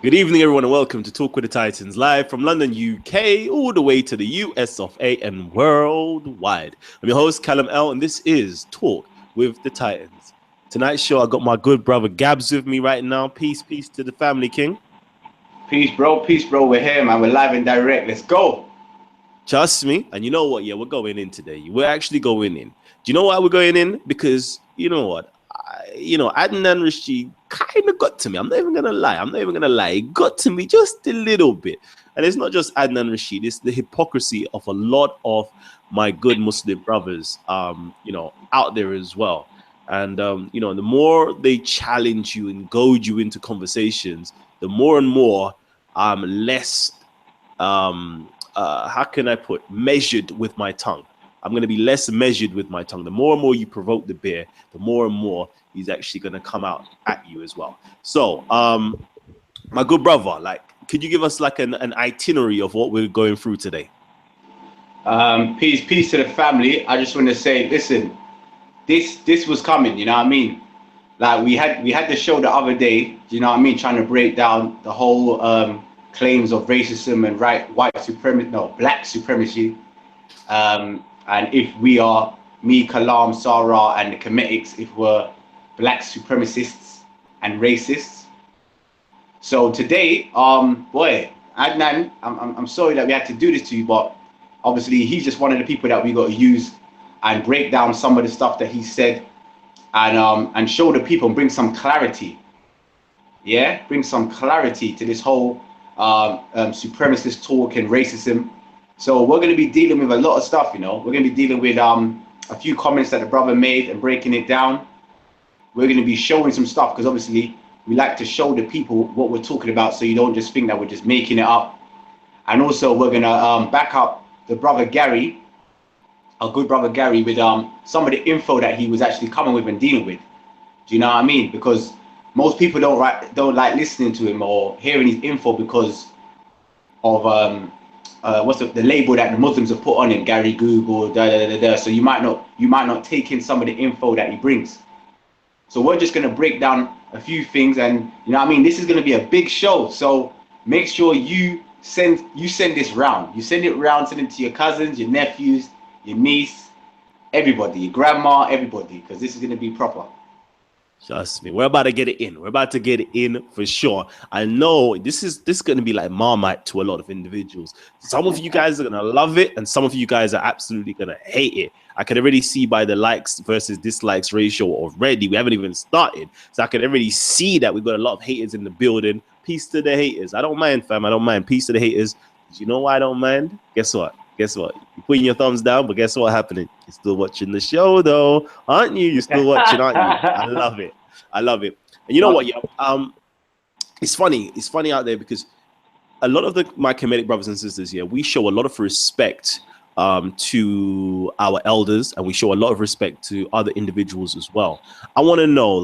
Good evening, everyone, and welcome to Talk with the Titans, live from London, UK, all the way to the US of A and worldwide. I'm your host, Kalam L, and this is Talk with the Titans. Tonight's show, I got my good brother Gabs with me right now. Peace to the family, King. Peace, bro. Peace, bro. We're here, man. We're live and direct. Let's go. Trust me, and you know what? Yeah, we're going in today. We're actually going in. Do you know why we're going in? Because you know what? Adnan Rashid kind of got to me. I'm not even gonna lie. It got to me just a little bit. And it's not just Adnan Rashid. It's the hypocrisy of a lot of my good Muslim brothers, out there as well. And the more they challenge you and goad you into conversations, the more and more I'm less how can I put measured with my tongue. I'm going to be less measured with my tongue. The more and more you provoke the bear, the more and more he's actually going to come out at you as well. So, my good brother, could you give us an itinerary of what we're going through today? Peace to the family. I just want to say, listen, this was coming. You know what I mean? Like we had the show the other day. You know what I mean? Trying to break down the whole claims of racism and black supremacy. And if we are me, Kalam, Sarah, and the Cometics, if we're black supremacists and racists. So today, Adnan, I'm sorry that we had to do this to you, but obviously he's just one of the people that we got to use and break down some of the stuff that he said and show the people and bring some clarity. Yeah, bring some clarity to this whole supremacist talk and racism. So we're going to be dealing with a lot of stuff, you know. We're going to be dealing with a few comments that the brother made and breaking it down. We're going to be showing some stuff because obviously we like to show the people what we're talking about so you don't just think that we're just making it up. And also we're going to back up the brother Gary, our good brother Gary, with some of the info that he was actually coming with and dealing with. Do you know what I mean? Because most people don't like listening to him or hearing his info because of what's the label that the Muslims have put on him, Gary Google, So you might not take in some of the info that he brings. So we're just gonna break down a few things, and you know what I mean, this is gonna be a big show. So make sure you send this round. You send it round, send it to your cousins, your nephews, your niece, everybody, your grandma, everybody, because this is gonna be proper. Trust me, we're about to get it in. We're about to get it in for sure. I know this is going to be like Marmite to a lot of individuals. Some of you guys are going to love it, and some of you guys are absolutely going to hate it. I can already see by the likes versus dislikes ratio already. We haven't even started, so I can already see that we've got a lot of haters in the building. Peace to the haters. I don't mind, fam. I don't mind. Peace to the haters. You know why I don't mind? Guess what? You're putting your thumbs down, but guess what happening? You're still watching the show, though, aren't you? You're still watching, aren't you? I love it. And you know what? Yeah, it's funny. It's funny out there because a lot of my Kemetic brothers and sisters here, we show a lot of respect to our elders, and we show a lot of respect to other individuals as well. I want to know,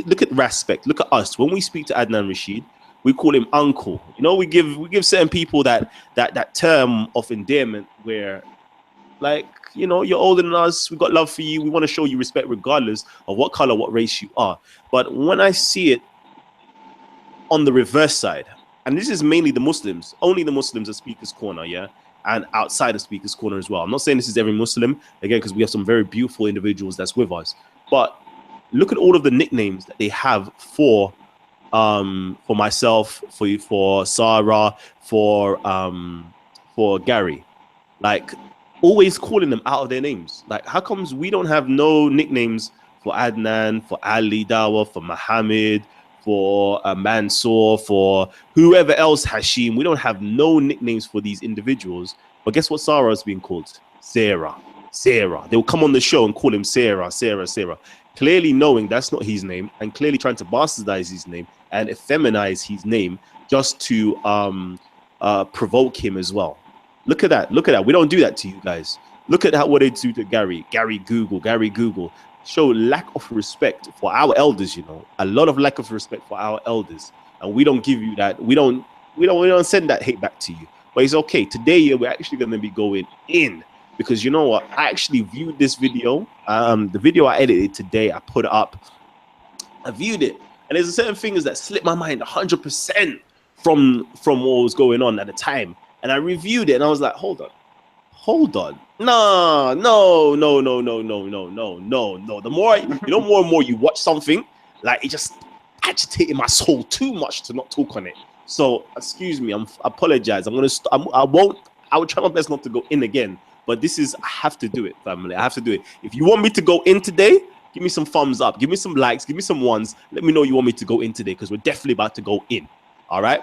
look at respect. Look at us when we speak to Adnan Rashid. We call him uncle. You know, we give certain people that term of endearment where, you're older than us. We got love for you. We want to show you respect regardless of what color, what race you are. But when I see it on the reverse side, and this is mainly the Muslims, only the Muslims at Speaker's Corner, yeah, and outside of Speaker's Corner as well. I'm not saying this is every Muslim, again, because we have some very beautiful individuals that's with us. But look at all of the nicknames that they have for myself, for Sarah, for Gary, always calling them out of their names. How comes we don't have no nicknames for Adnan, for Ali Dawa, for Muhammad, for Mansour, for whoever else, Hashim? We don't have no nicknames for these individuals. But guess what Sarah is being called? Sarah. They'll come on the show and call him Sarah. Clearly knowing that's not his name, and clearly trying to bastardize his name and effeminize his name just to provoke him as well. Look at that. We don't do that to you guys. Look at what they do to Gary Google. Show lack of respect for our elders, you know. A lot of lack of respect for our elders. And we don't give you that. We don't send that hate back to you. But it's okay. Today we're actually going to be going in. Because you know what? I actually viewed this video. The video I edited today, I put it up. I viewed it. And there's certain things that slipped my mind 100% from what was going on at the time. And I reviewed it and I was like, hold on. No. The more more and more you watch something, like it just agitated my soul too much to not talk on it. So excuse me, I apologize. I will try my best not to go in again. But I have to do it, family. I have to do it. If you want me to go in today, give me some thumbs up, give me some likes, give me some ones. Let me know you want me to go in today, because we're definitely about to go in. All right.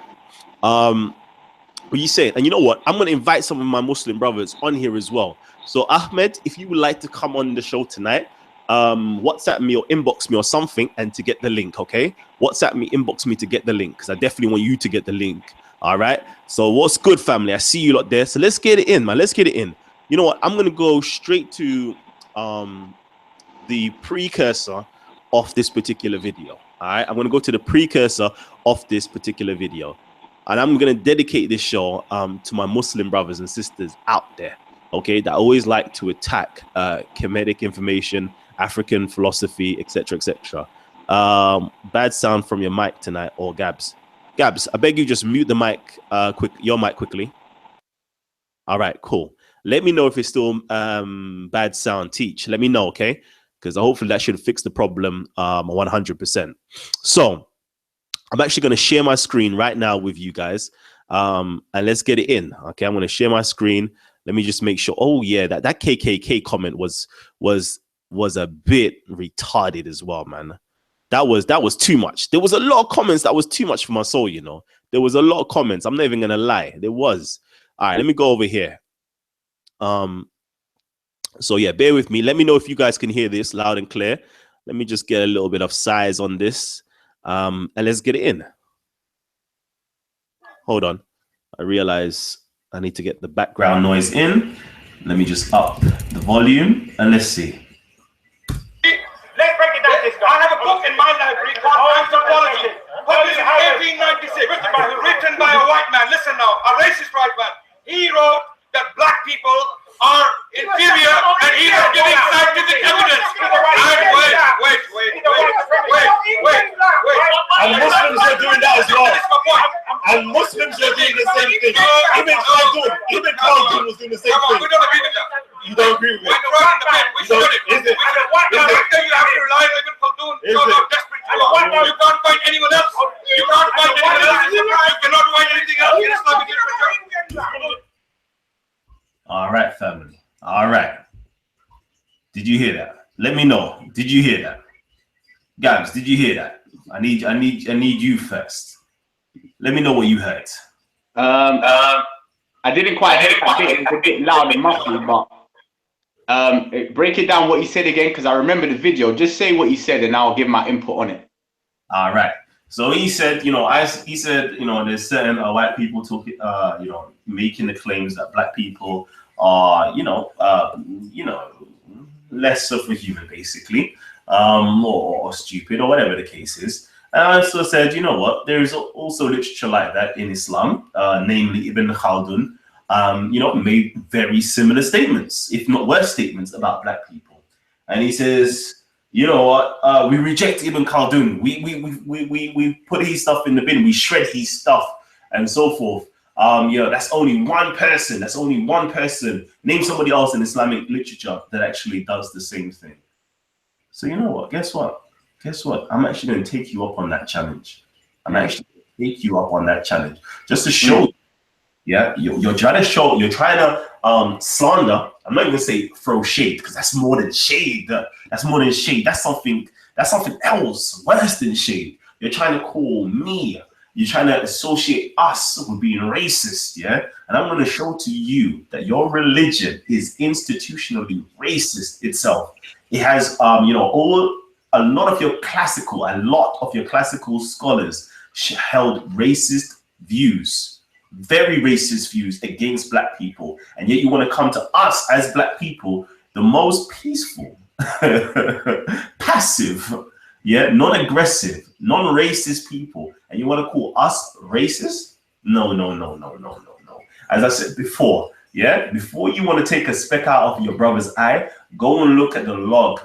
What you saying? And you know what? I'm going to invite some of my Muslim brothers on here as well. So Ahmed, if you would like to come on the show tonight, WhatsApp me or inbox me or something and to get the link, okay? WhatsApp me, inbox me to get the link, because I definitely want you to get the link. All right. So what's good, family? I see you lot there. So let's get it in, man. Let's get it in. You know what? I'm going to go straight to the precursor of this particular video. All right. I'm going to go to the precursor of this particular video. And I'm going to dedicate this show to my Muslim brothers and sisters out there, okay, that always like to attack Kemetic information, African philosophy, etc., etc. Bad sound from your mic tonight, or Gabs. Gabs, I beg you just mute the mic, your mic quickly. All right, cool. Let me know if it's still bad sound. Teach. Let me know, okay? Because hopefully that should fix the problem 100%. So I'm actually going to share my screen right now with you guys, and let's get it in. Okay, I'm going to share my screen. Let me just make sure. Oh yeah, that KKK comment was a bit retarded as well, man. That was too much. There was a lot of comments that was too much for my soul, you know. There was a lot of comments. I'm not even going to lie. There was. All right, let me go over here. So yeah, bear with me. Let me know if you guys can hear this loud and clear. Let me just get a little bit of size on this. And let's get it in. Hold on. I realize I need to get the background noise in. Let me just up the volume and let's see. Let's break it down. I have a book in my library called Anthropology, published in 1896, written by a white man. Listen now, a racist white man. He wrote that black people are inferior and he was giving scientific evidence. Wait. And Muslims are doing that as well. And Muslims are doing the same thing. Ibn Khaldun was doing the same thing. We don't agree with that. You don't agree with it? We should do it. Is it? You have to rely on Ibn Khaldun. You're not desperate to you can't find anyone else. You can't find anyone else. You cannot find anything else in Islamic literature. All right, family. All right. Did you hear that? Let me know. Did you hear that? Gabs, did you hear that? I need you first. Let me know what you heard. I didn't quite hear it. It was a bit loud and muffled, but break it down what you said again, because I remember the video. Just say what you said and I'll give my input on it. All right. So he said, there's certain white people talking, making the claims that black people are, less of a human, basically, or stupid, or whatever the case is. And I also said, you know what? There is also literature like that in Islam, namely Ibn Khaldun, made very similar statements, if not worse statements, about black people. And he says, you know what? We reject Ibn Khaldun. We put his stuff in the bin. We shred his stuff and so forth. That's only one person. That's only one person. Name somebody else in Islamic literature that actually does the same thing. So you know what? Guess what? I'm actually going to take you up on that challenge. Just to show you. Yeah, you're trying to slander. I'm not even gonna say throw shade, because that's more than shade. That's something else, worse than shade. You're trying to call me. You're trying to associate us with being racist, yeah? And I'm gonna show to you that your religion is institutionally racist itself. It has, a lot of your classical scholars held racist views. Very racist views against black people, and yet you want to come to us as black people, the most peaceful, passive, non-aggressive, non-racist people, and you want to call us racist? No. As I said before, before you want to take a speck out of your brother's eye, go and look at the log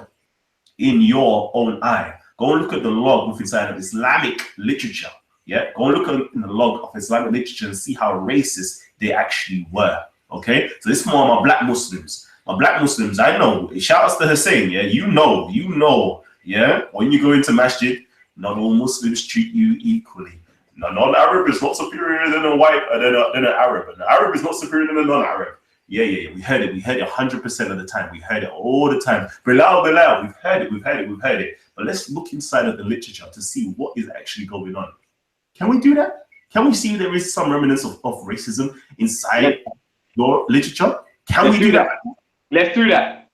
in your own eye. Go and look at the log with inside of Islamic literature. Yeah, go and look in the log of Islamic literature and see how racist they actually were. Okay, so this is more my black Muslims. My black Muslims, I know. Shout outs to Hussein. Yeah, you know. Yeah, when you go into masjid, not all Muslims treat you equally. No, non-Arab is not superior than a white than an Arab, and the Arab is not superior than a non-Arab. Yeah. We heard it 100% of the time. We heard it all the time. Bilal, we've heard it. But let's look inside of the literature to see what is actually going on. Can we do that? Can we see there is some remnants of racism inside your literature? Let's do that? Let's do that.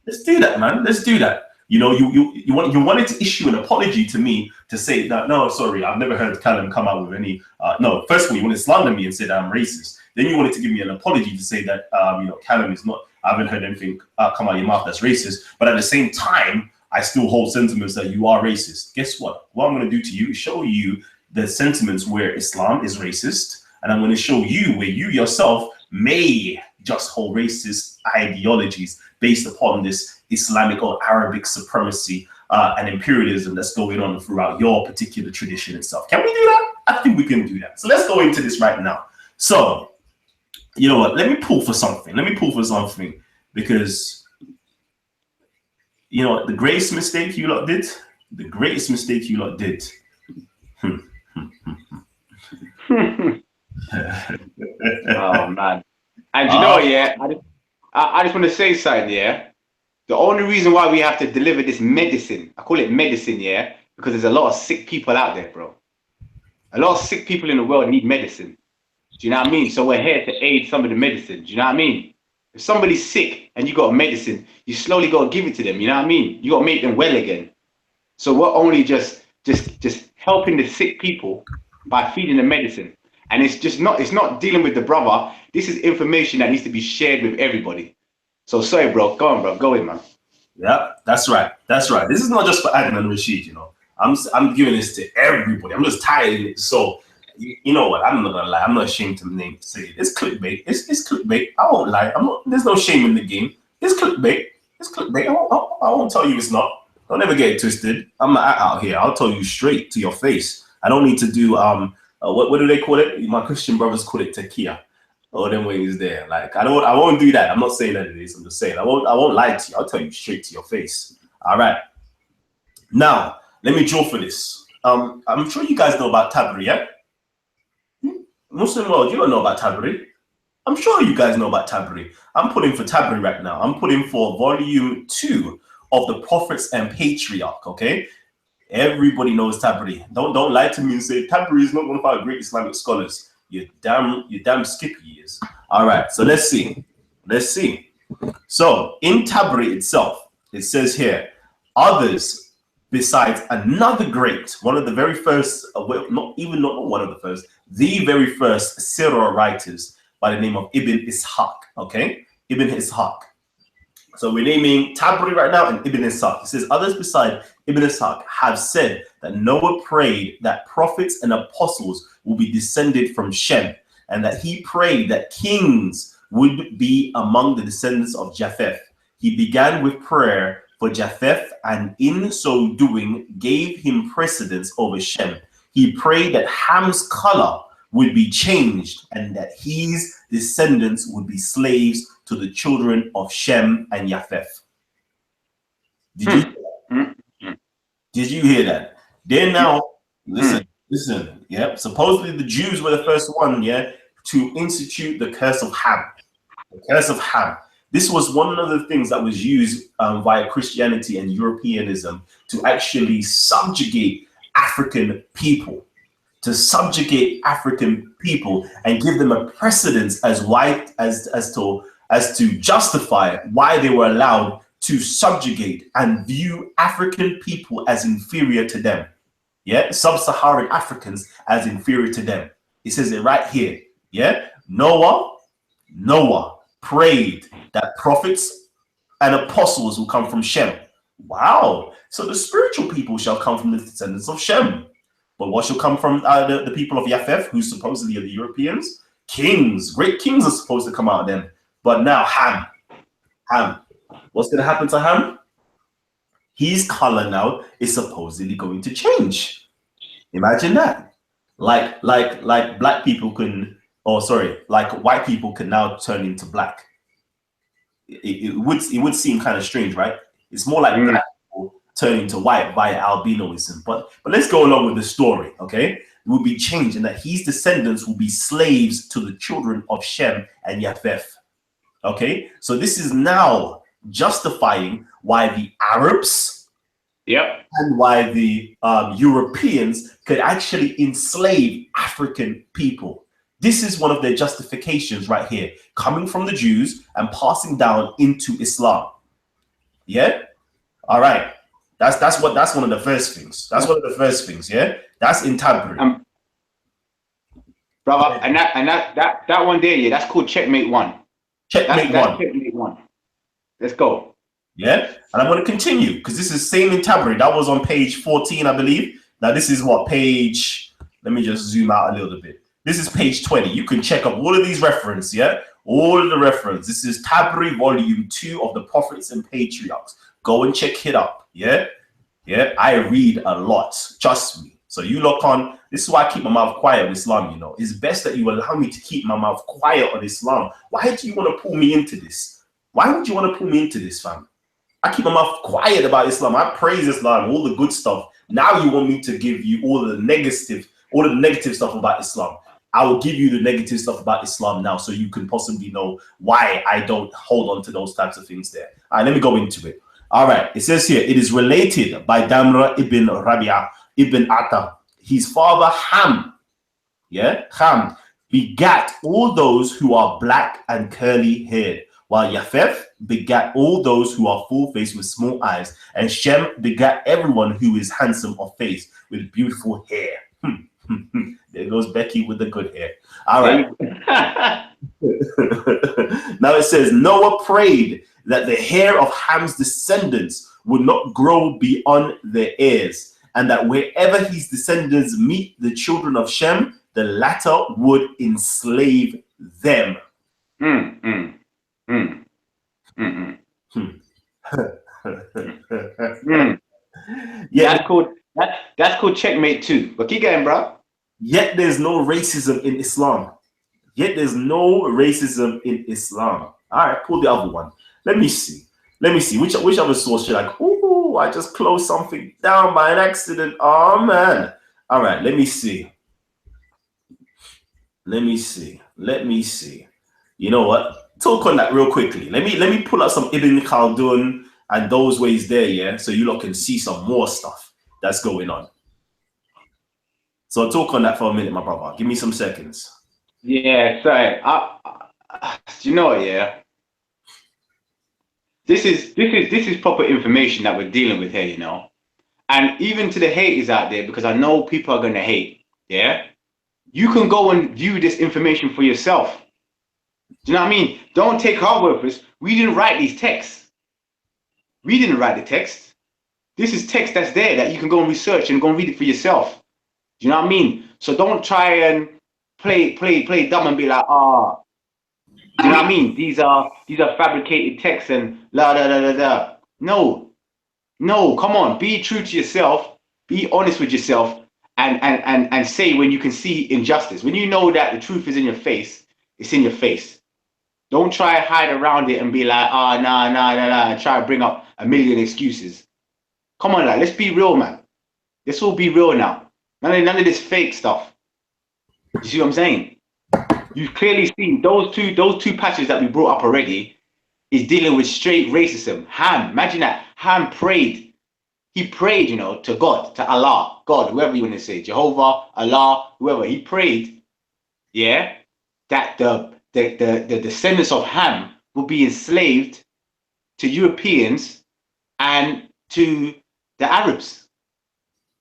Let's do that, man. Let's do that. You know, you wanted to issue an apology to me to say that, no, sorry, I've never heard Kalam come out with any, no, first of all, you wanted to slander me and say that I'm racist. Then you wanted to give me an apology to say that, Kalam is not, I haven't heard anything come out of your mouth that's racist. But at the same time, I still hold sentiments that you are racist. Guess what? What I'm going to do to you is show you the sentiments where Islam is racist. And I'm going to show you where you yourself may just hold racist ideologies based upon this Islamic or Arabic supremacy and imperialism that's going on throughout your particular tradition and stuff. Can we do that? I think we can do that. So let's go into this right now. So, you know what? Let me pull for something. Because, you know, the greatest mistake you lot did, Oh, man. And you know, yeah, I just want to say something, yeah. The only reason why we have to deliver this medicine, I call it medicine, yeah, because there's a lot of sick people out there, bro. A lot of sick people in the world need medicine. Do you know what I mean? So we're here to aid some of the medicine. Do you know what I mean? If somebody's sick and you got medicine, you slowly got to give it to them. You know what I mean? You got to make them well again. So we're only just helping the sick people by feeding the medicine. And it's not dealing with the brother. This is information that needs to be shared with everybody. So sorry, bro. Go on, bro. Go in, man. Yeah, that's right. This is not just for Adnan and Rashid, you know. I'm giving this to everybody. I'm just tired of it. So you know what? I'm not gonna lie. I'm not ashamed to say it. It's clickbait. It's clickbait. I won't lie. There's no shame in the game. It's clickbait. I won't tell you it's not. Don't ever get it twisted. I'm not out here. I'll tell you straight to your face. I don't need to do what do they call it? My Christian brothers call it takia. Oh, them ways there. Like I won't do that. I'm not saying that it is. I'm just saying I won't lie to you. I'll tell you straight to your face. All right. Now let me draw for this. I'm sure you guys know about Tabri, yeah? Muslim world, you don't know about Tabri. I'm sure you guys know about Tabri. I'm putting for Tabri right now. I'm putting for volume 2 of the Prophets and Patriarch. Okay. Everybody knows Tabri. Don't lie to me and say Tabri is not one of our great Islamic scholars. You damn skip he is. All right, so let's see. So in Tabri itself, it says here, others besides another great, one of the very first, not one of the first, the very first Sirah writers by the name of Ibn Ishaq. Okay, Ibn Ishaq. So we're naming Tabri right now and Ibn Ishaq. It says, others beside Ibn Ishaq have said that Noah prayed that prophets and apostles will be descended from Shem, and that he prayed that kings would be among the descendants of Japheth. He began with prayer for Japheth, and in so doing gave him precedence over Shem. He prayed that Ham's color would be changed and that his descendants would be slaves to the children of Shem and Japheth. Did you hear that? Then now, listen. Yeah, supposedly the Jews were the first one, yeah, to institute the curse of Ham. The curse of Ham. This was one of the things that was used via Christianity and Europeanism to actually subjugate African people. And give them a precedence as to justify why they were allowed to subjugate and view African people as inferior to them. Yeah, sub-Saharan Africans as inferior to them. It says it right here. Yeah, Noah prayed that prophets and apostles will come from Shem. Wow. So the spiritual people shall come from the descendants of Shem. But what shall come from the people of Japheth, who supposedly are the Europeans? Kings. Great kings are supposed to come out of them. But now Ham. What's going to happen to Ham? his color now is supposedly going to change. Imagine that. Like black people can, or sorry, like white people can now turn into black. It would seem kind of strange, right? It's more like black people turn into white via albinoism. But let's go along with the story, okay? It will be changed, and that his descendants will be slaves to the children of Shem and Japheth. Okay, so this is now justifying why the Arabs, and why the Europeans could actually enslave African people. This is one of their justifications right here, coming from the Jews and passing down into Islam. Yeah, all right. That's one of the first things. That's one of the first things. Yeah, that's in Tabri. Brother, and that one there, yeah, that's called checkmate one. Checkmate one. Checkmate one. Let's go. Yeah, and I'm going to continue because this is same in Tabri. That was on page 14, I believe. Now this is what page? Let me just zoom out a little bit. This is page 20. You can check up all of these references. Yeah, all of the reference. This is Tabri, volume 2 of the Prophets and Patriarchs. Go and check it up. Yeah, yeah. I read a lot. Trust me. So you look on. This is why I keep my mouth quiet with Islam. You know, it's best that you allow me to keep my mouth quiet on Islam. Why do you want to pull me into this? Why would you want to pull me into this, fam? I keep my mouth quiet about Islam. I praise Islam, all the good stuff. Now you want me to give you all the negative stuff about Islam. I will give you the negative stuff about Islam now, so you can possibly know why I don't hold on to those types of things there. All right, let me go into it. All right, it says here, it is related by Damra ibn Rabi'ah ibn Atta. His father Ham, Ham, begat all those who are black and curly haired, while Japheth begat all those who are full faced with small eyes, and Shem begat everyone who is handsome of face with beautiful hair. There goes Becky with the good hair. All right. Now it says, Noah prayed that the hair of Ham's descendants would not grow beyond their ears, and that wherever his descendants meet the children of Shem, the latter would enslave them. Yeah, that's called checkmate too. But keep going, bro. Yet there's no racism in Islam. All right, pull the other one. Let me see. Which other source should I? Ooh, I just closed something down by an accident. Oh man. All right, let me see. You know what? Talk on that real quickly. Let me pull out some Ibn Khaldun and those ways there, yeah, so you lot can see some more stuff that's going on. So talk on that for a minute, my brother. Give me some seconds. Yeah, sorry. You know what? Yeah, this is proper information that we're dealing with here, you know. And even to the haters out there, because I know people are gonna hate. Yeah, you can go and view this information for yourself. Do you know what I mean? Don't take our word for this. We didn't write these texts. We didn't write the text. This is text that's there that you can go and research and go and read it for yourself. Do you know what I mean? So don't try and play dumb and be like, do you know what I mean? These are fabricated texts and la da da da da. No, come on, be true to yourself, be honest with yourself, and say when you can see injustice. When you know that the truth is in your face, it's in your face. Don't try to hide around it and be like, nah, and try to bring up a million excuses. Come on, like, let's be real, man. Let's all be real now. None of this fake stuff. You see what I'm saying? You've clearly seen those two passages that we brought up already is dealing with straight racism. Ham, imagine that. Ham prayed. He prayed, you know, to God, to Allah, God, whoever you want to say, Jehovah, Allah, whoever. He prayed, yeah, that the descendants of Ham will be enslaved to Europeans and to the Arabs.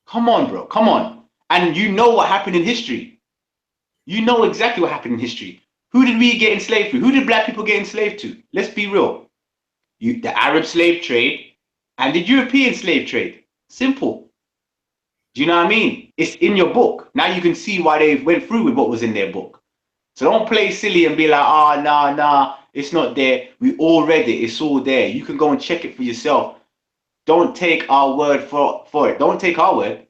Come on, bro. Come on. And you know what happened in history. You know exactly what happened in history. Who did we get enslaved to? Who did black people get enslaved to? Let's be real. The Arab slave trade and the European slave trade. Simple. Do you know what I mean? It's in your book. Now you can see why they went through with what was in their book. So don't play silly and be like, nah, it's not there. We all read it. It's all there. You can go and check it for yourself. don't take our word for it. Don't take our word.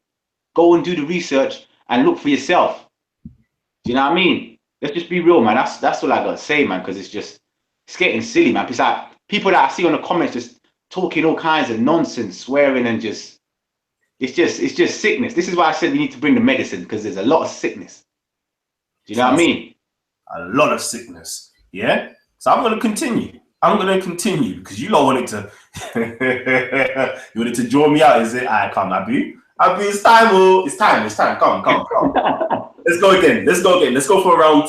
Go and do the research and look for yourself. Do you know what I mean? Let's just be real, man. That's all I gotta say, man. Because it's getting silly, man. It's like people that I see on the comments just talking all kinds of nonsense, swearing, and just it's just sickness. This is why I said we need to bring the medicine, because there's a lot of sickness. Do you know what I mean? A lot of sickness. Yeah. So I'm gonna continue. Because you lot wanted to you wanted to draw me out, is it? I come, Abu. Abu, it's time, oh. It's time. Come. Let's go again. Let's go for round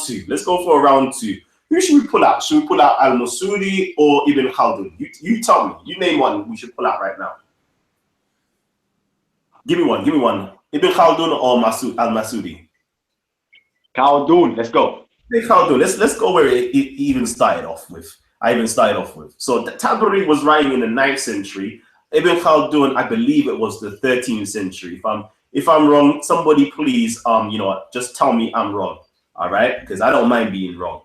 two. Who should we pull out? Should we pull out Al-Masudi or Ibn Khaldun? You tell me. You name one we should pull out right now. Give me one. Ibn Khaldun or Al-Masudi? Khaldun, let's go. Ibn Khaldun. Let's go where it even started off with. So Tabari was writing in the 9th century. Ibn Khaldun, I believe it was the 13th century. If I'm wrong, somebody please, just tell me I'm wrong. All right, because I don't mind being wrong.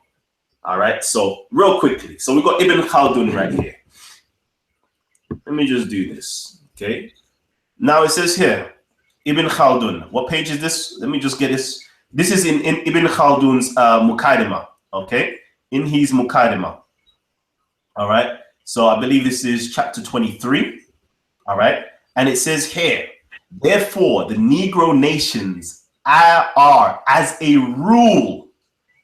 All right. So real quickly, so we got Ibn Khaldun right here. Let me just do this. Okay. Now it says here, Ibn Khaldun. What page is this? Let me just get this. This is in Ibn Khaldun's Muqaddimah. Okay, in his Muqaddimah. All right. So I believe this is chapter 23. All right. And it says here, therefore, the Negro nations are, as a rule,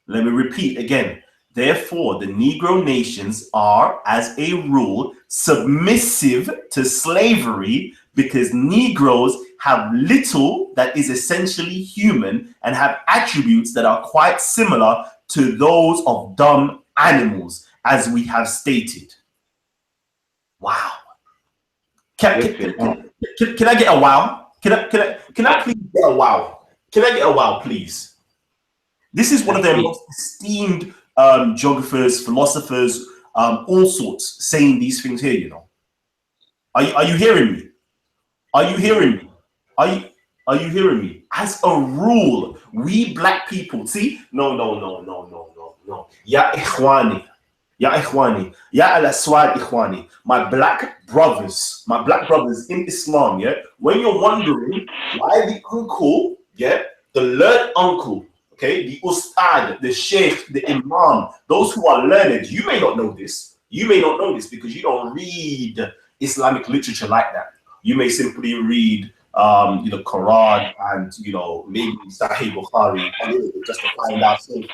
let me repeat again. Therefore, the Negro nations are, as a rule, submissive to slavery because Negroes have little that is essentially human and have attributes that are quite similar to those of dumb animals, as we have stated. Wow. Can I get a wow? Can I please get a wow? Can I get a wow, please? This is one of their most esteemed geographers, philosophers, all sorts, saying these things here, you know. Are you hearing me? Are you hearing me? Are you hearing me? As a rule, we black people, see? No. Ya ikhwani. Ya al-aswad ikhwani. My black brothers in Islam, yeah? When you're wondering why the uncle, yeah, the learned uncle, okay, the ustad, the sheikh, the imam, those who are learned, you may not know this. You may not know this because you don't read Islamic literature like that. You may simply read the Quran and, maybe Sahih Bukhari just to find out things.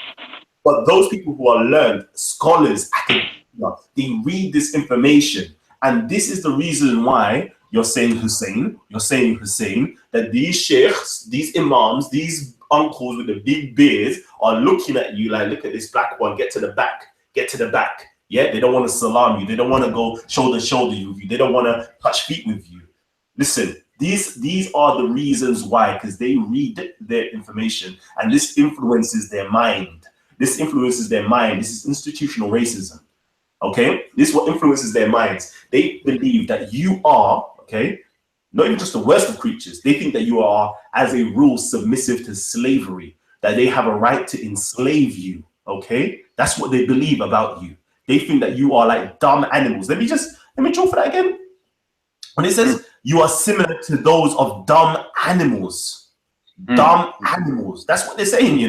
But those people who are learned, scholars, academics, they read this information. And this is the reason why you're saying Hussein, that these sheikhs, these imams, these uncles with the big beards are looking at you like, look at this black one, get to the back. Yeah, they don't want to salam you. They don't want to go shoulder to shoulder with you. They don't want to touch feet with you. Listen, these are the reasons why, because they read their information and this influences their mind. This is institutional racism. Okay, this is what influences their minds. They believe that you are, okay, not even just the worst of creatures. They think that you are, as a rule, submissive to slavery, that they have a right to enslave you. Okay, that's what they believe about you. They think that you are like dumb animals. Let me draw for that again. When it says you are similar to those of dumb animals, dumb animals. That's what they're saying.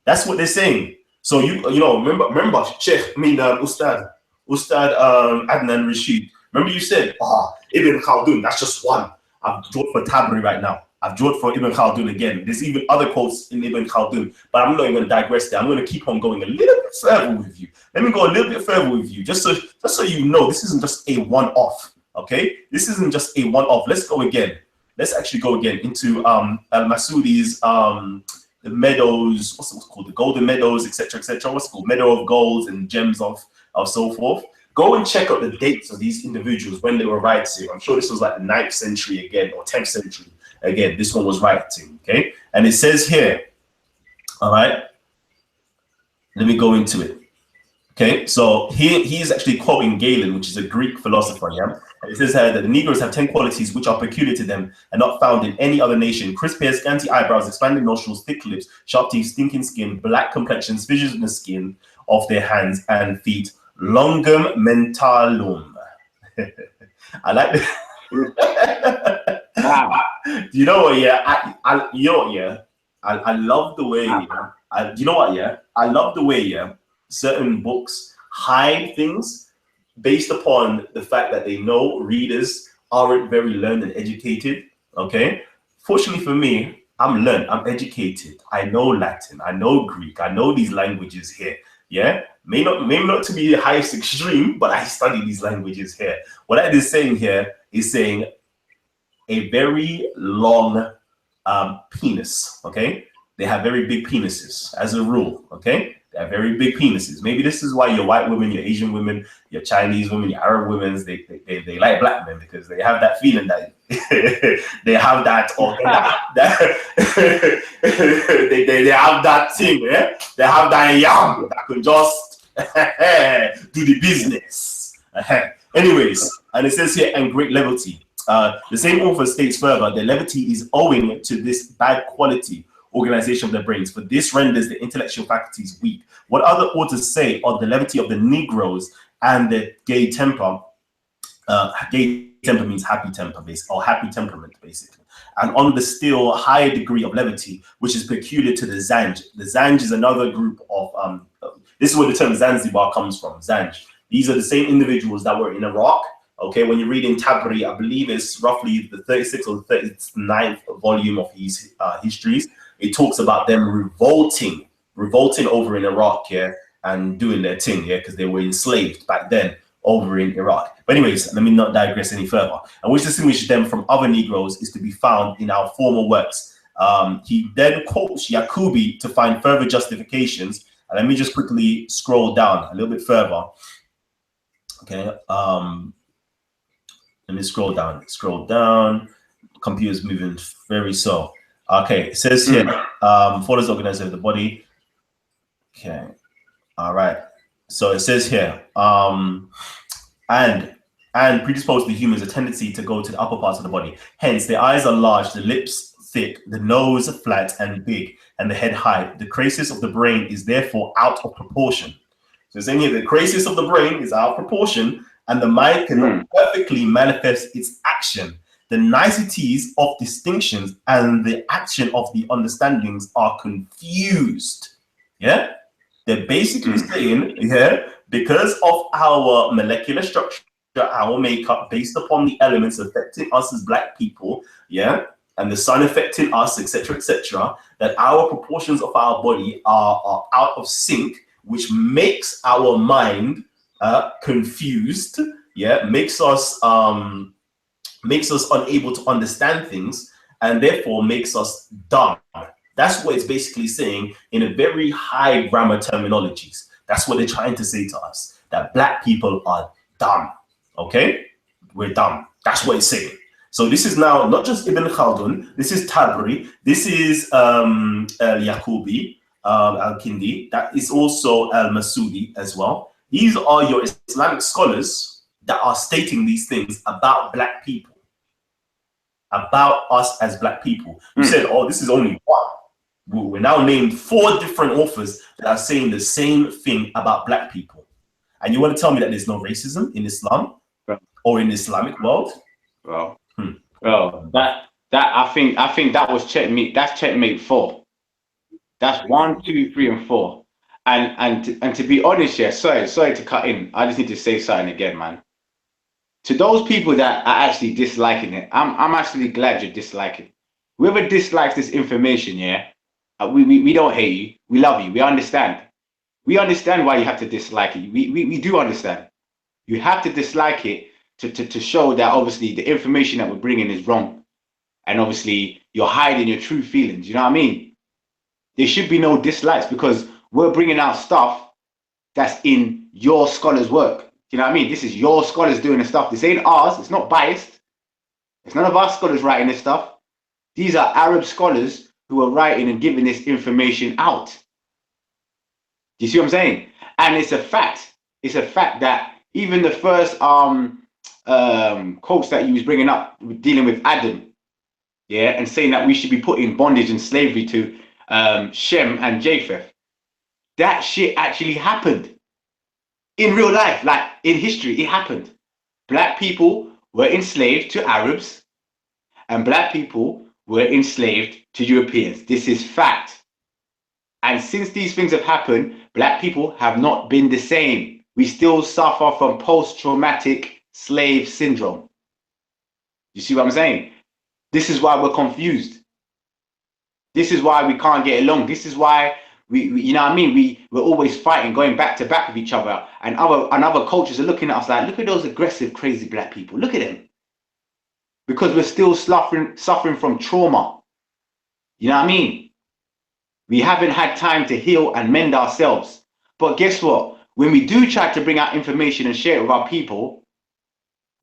That's what they're saying. So remember, Sheikh, Ustad Adnan Rashid. Remember you said, Ibn Khaldun, that's just one. I've drawn for Tabari right now. I've drawn for Ibn Khaldun again. There's even other quotes in Ibn Khaldun, but I'm not even going to digress there. I'm going to keep on going a little bit further with you. Let me go a little bit further with you, just so you know, this isn't just a one-off, okay? This isn't just a one-off. Let's go again. Let's actually go again into Al-Masudi's the meadows, what's it called? The golden meadows, etc., etc. What's it called? Meadow of golds and gems of so forth. Go and check out the dates of these individuals when they were writing. I'm sure this was like the 9th century again, or 10th century again. This one was writing, okay? And it says here, all right, let me go into it. Okay, so he is actually quoting Galen, which is a Greek philosopher, yeah? And it says here that the Negroes have 10 qualities which are peculiar to them and not found in any other nation. Crisp hair, scanty eyebrows, expanded nostrils, thick lips, sharp teeth, stinking skin, black complexions, fissures in the skin of their hands and feet, longum mentalum. I like this. You know what? Yeah, you know what? Yeah, I love the way. Yeah, you know what? Yeah, I love the way. Yeah, certain books hide things based upon the fact that they know readers aren't very learned and educated. Okay, fortunately for me, I'm learned, I'm educated. I know Latin, I know Greek, I know these languages here. Yeah, may not to be the highest extreme, but I study these languages here. What that is saying here is saying a very long penis. Okay, they have very big penises as a rule. Okay, they have very big penises. Maybe this is why your white women, your Asian women, your Chinese women, your Arab women, they like black men, because they have that feeling that they have that, or they have that thing. Yeah? They have that yam that could just do the business. Anyways, and it says here, and great levity. The same author states further, the levity is owing to this bad quality organization of the brains, for this renders the intellectual faculties weak. What other authors say of the levity of the Negroes and the gay temper, gay temper means happy temper, or happy temperament, basically, and on the still higher degree of levity, which is peculiar to the Zanj. The Zanj is another group of, this is where the term Zanzibar comes from, Zanj. These are the same individuals that were in Iraq. Okay, when you read in Tabari, I believe it's roughly the 36th or 39th volume of his histories, it talks about them revolting over in Iraq, yeah, and doing their thing, yeah, because they were enslaved back then over in Iraq. But anyways, let me not digress any further. And which distinguishes them from other Negroes is to be found in our former works. He then quotes Yakubi to find further justifications. And let me just quickly scroll down a little bit further. Okay, let me scroll down. Computer's moving very slow. Okay, it says here, follows organizer of the body. Okay, all right. So it says here, and predisposed to the humans a tendency to go to the upper parts of the body. Hence, the eyes are large, the lips thick, the nose flat and big, and the head high. The crasis of the brain is therefore out of proportion. So it's saying here, the crasis of the brain is out of proportion, and the mind cannot perfectly manifest its action. The niceties of distinctions and the action of the understandings are confused. Yeah, they're basically saying, yeah, because of our molecular structure, our makeup, based upon the elements affecting us as black people, yeah, and the sun affecting us, etc., that our proportions of our body are out of sync, which makes our mind confused, yeah, makes us unable to understand things, and therefore makes us dumb. That's what it's basically saying in a very high grammar terminologies. That's what they're trying to say to us, that black people are dumb. Okay, we're dumb. That's what it's saying. So this is now not just Ibn Khaldun, this is Tabari, this is Yaqubi, Al-Kindi, that is also Al-Masudi as well. These are your Islamic scholars that are stating these things about black people, about us as black people. You said, oh, this is only one. We're now named 4 different authors that are saying the same thing about black people. And you want to tell me that there's no racism in Islam or in the Islamic world? Well, that I think that was checkmate. That's checkmate 4. That's 1, 2, 3, and 4. And to be honest, yeah, sorry to cut in. I just need to say something again, man. To those people that are actually disliking it, I'm actually glad you're disliking. Whoever dislikes this information, yeah, we don't hate you. We love you. We understand. We understand why you have to dislike it. We do understand. You have to dislike it to show that obviously the information that we're bringing is wrong, and obviously you're hiding your true feelings. You know what I mean? There should be no dislikes, because we're bringing out stuff that's in your scholars' work. You know what I mean? This is your scholars doing the stuff. This ain't ours. It's not biased. It's none of our scholars writing this stuff. These are Arab scholars who are writing and giving this information out. Do you see what I'm saying? And it's a fact. It's a fact that even the first quotes that he was bringing up, dealing with Adam, yeah, and saying that we should be put in bondage and slavery to Shem and Japheth. That shit actually happened in real life, like in history. It happened. Black people were enslaved to Arabs and black people were enslaved to Europeans. This is fact. And since these things have happened, black people have not been the same. We still suffer from post-traumatic slave syndrome. You see what I'm saying? This is why we're confused. This is why we can't get along. This is why we you know what I mean? We're always fighting, going back to back with each other. And other cultures are looking at us like, look at those aggressive, crazy black people. Look at them. Because we're still suffering from trauma. You know what I mean? We haven't had time to heal and mend ourselves. But guess what? When we do try to bring out information and share it with our people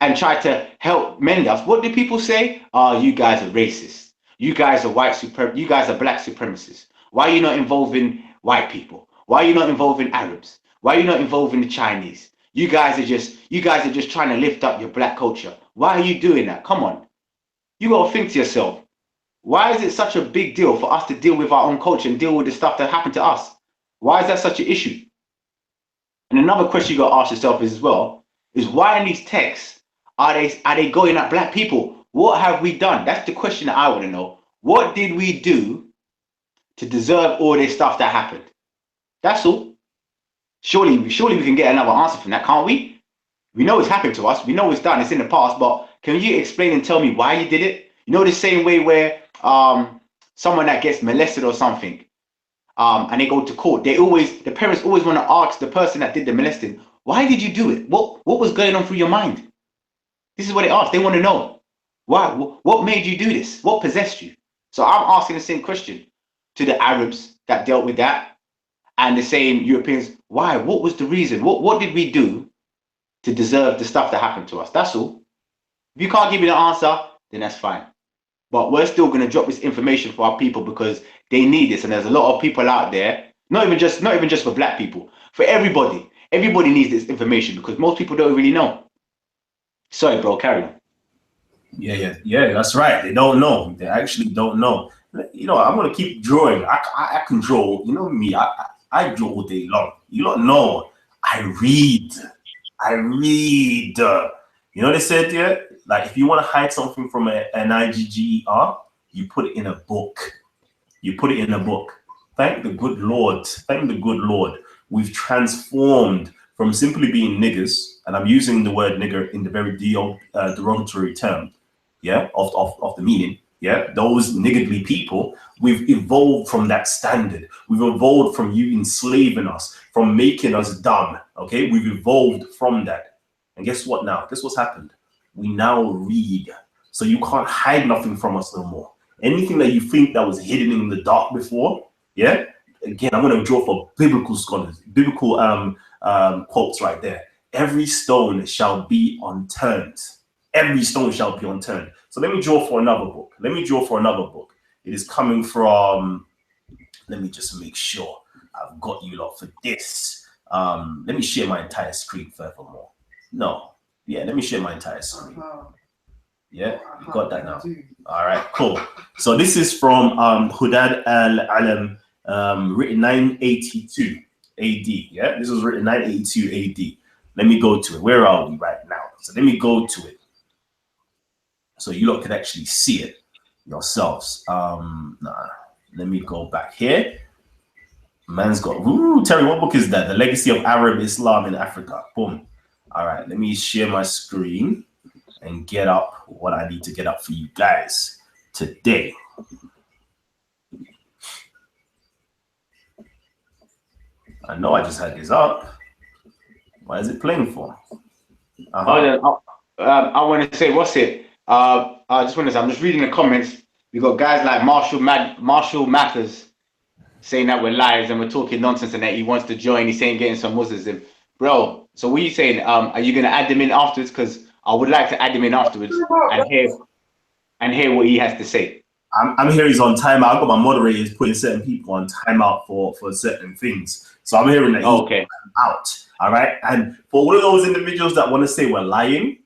and try to help mend us, what do people say? Oh, you guys are racist. You guys are you guys are black supremacists. Why are you not involving white people? Why are you not involving Arabs? Why are you not involving the Chinese? You guys are just trying to lift up your black culture. Why are you doing that? Come on. You got to think to yourself, why is it such a big deal for us to deal with our own culture and deal with the stuff that happened to us? Why is that such an issue? And another question you got to ask yourself is as well, is why in these texts are they going at black people? What have we done? That's the question that I want to know. What did we do to deserve all this stuff that happened? That's all. Surely we can get another answer from that, can't we? We know it's happened to us. We know it's done. It's in the past. But can you explain and tell me why you did it? You know, the same way where someone that gets molested or something, and they go to court, the parents always want to ask the person that did the molesting, why did you do it? What was going on through your mind? This is what they ask. They want to know. Why? What made you do this? What possessed you? So I'm asking the same question to the Arabs that dealt with that and the same Europeans. Why? What was the reason? What did we do to deserve the stuff that happened to us? That's all. If you can't give me the answer, then that's fine. But we're still going to drop this information for our people because they need this. And there's a lot of people out there, not even just for black people, for everybody. Everybody needs this information because most people don't really know. Sorry, bro, carry on. Yeah, that's right. They don't know. They actually don't know. You know, I'm going to keep drawing. I can draw. You know me, I draw all day long. You don't know. I read. You know, they said, yeah, like if you want to hide something from an IGGER, you put it in a book. Thank the good Lord. We've transformed from simply being niggers, and I'm using the word nigger in the very derogatory term, yeah, of the meaning, yeah, those niggardly people. We've evolved from that standard. We've evolved from you enslaving us, from making us dumb, okay? We've evolved from that. And guess what now? Guess what's happened? We now read. So you can't hide nothing from us no more. Anything that you think that was hidden in the dark before, yeah? Again, I'm going to draw for biblical scholars, biblical quotes right there. Every stone shall be unturned. Every stone shall be unturned. So let me draw for another book. It is coming from, let me just make sure I've got you lot for this. Let me share my entire screen furthermore. No. Yeah, let me share my entire screen. Yeah, you got that now. All right, cool. So this is from Hudad al-Alam, written 982 AD. Yeah, this was written 982 AD. Let me go to it. Where are we right now? So let me go to it. So you lot can actually see it yourselves. Let me go back here. Man's got, Terry, what book is that? The Legacy of Arab Islam in Africa. Boom. All right, let me share my screen and get up what I need to get up for you guys today. I know I just had this up. Why is it playing for? I want to say, what's it? I just want to say, I'm just reading the comments. We got guys like Marshall Mathers saying that we're liars and we're talking nonsense and that he wants to join. He's saying getting some Muslims in. Bro, so what are you saying? Are you going to add them in afterwards? Because I would like to add them in afterwards and hear what he has to say. I'm here. He's on timeout. I've got my moderators putting certain people on timeout for certain things. So I'm hearing that he's okay. Out. All right. And for all of those individuals that want to say we're lying,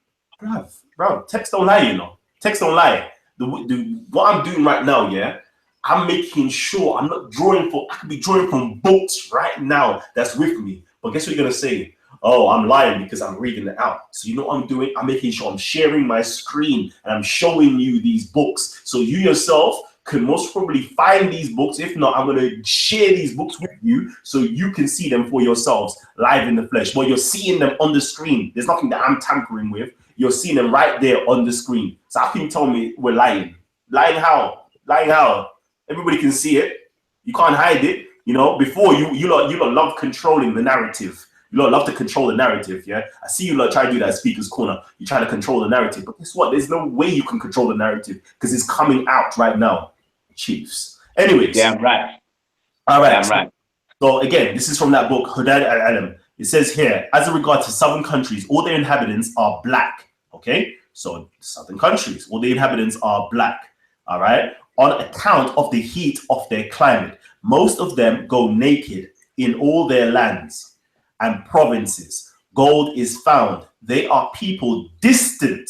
bro, text don't lie, you know. Text don't lie. What I'm doing right now, yeah, I'm making sure I'm not drawing I could be drawing from books right now that's with me. But guess what you're going to say? oh, I'm lying because I'm reading it out. So you know what I'm doing? I'm making sure I'm sharing my screen and I'm showing you these books. So you yourself can most probably find these books. If not, I'm going to share these books with you so you can see them for yourselves live in the flesh. But you're seeing them on the screen. There's nothing that I'm tampering with. You're seeing them right there on the screen. So how can you tell me we're lying? Lying how? Lying how? Everybody can see it. You can't hide it. You know, before you lot love controlling the narrative. You lot love to control the narrative, yeah? I see you lot try to do that at Speaker's Corner. You're trying to control the narrative. But guess what? There's no way you can control the narrative because it's coming out right now. Chiefs. Anyways. Damn right. All right. Damn right. So again, this is from that book, Hudad al-Alam. It says here, as regards to southern countries, all their inhabitants are black. Okay? So southern countries, all the inhabitants are black. All right? On account of the heat of their climate. Most of them go naked in all their lands and provinces. Gold is found. They are people distant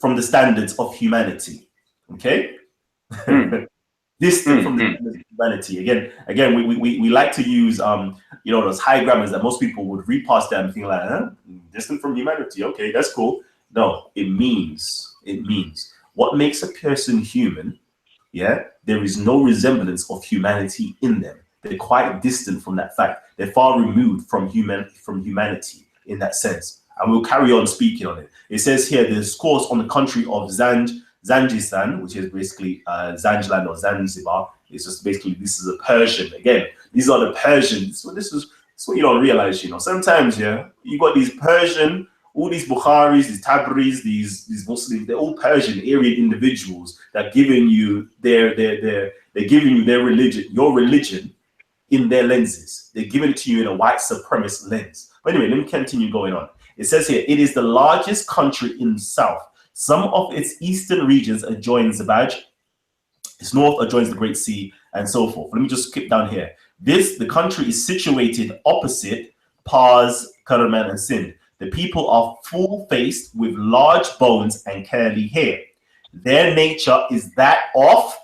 from the standards of humanity. Okay? Distant from the standards of humanity. Again, we like to use you know, those high grammars that most people would read past them and think like, huh? Distant from humanity. Okay, that's cool. No, it means what makes a person human. Yeah, there is no resemblance of humanity in them. They're quite distant from that fact. They're far removed from humanity in that sense. And we'll carry on speaking on it. It says here, the discourse on the country of Zanjistan, which is basically Zanjland or Zanzibar. It's just basically, this is a Persian. Again, these are the Persians. So this is what you don't realize, you know. Sometimes, yeah, you got these Persian, all these Bukharis, these Tabri's, these Muslims, they're all Persian Aryan individuals that are giving you they're giving you their religion, your religion, in their lenses. They're giving it to you in a white supremacist lens. But anyway, let me continue going on. It says here, it is the largest country in the south. Some of its eastern regions adjoin Zabaj. Its north adjoins the Great Sea, and so forth. Let me just skip down here. The country is situated opposite Pars, Karaman, and Sindh. The people are full-faced with large bones and curly hair. Their nature is that of...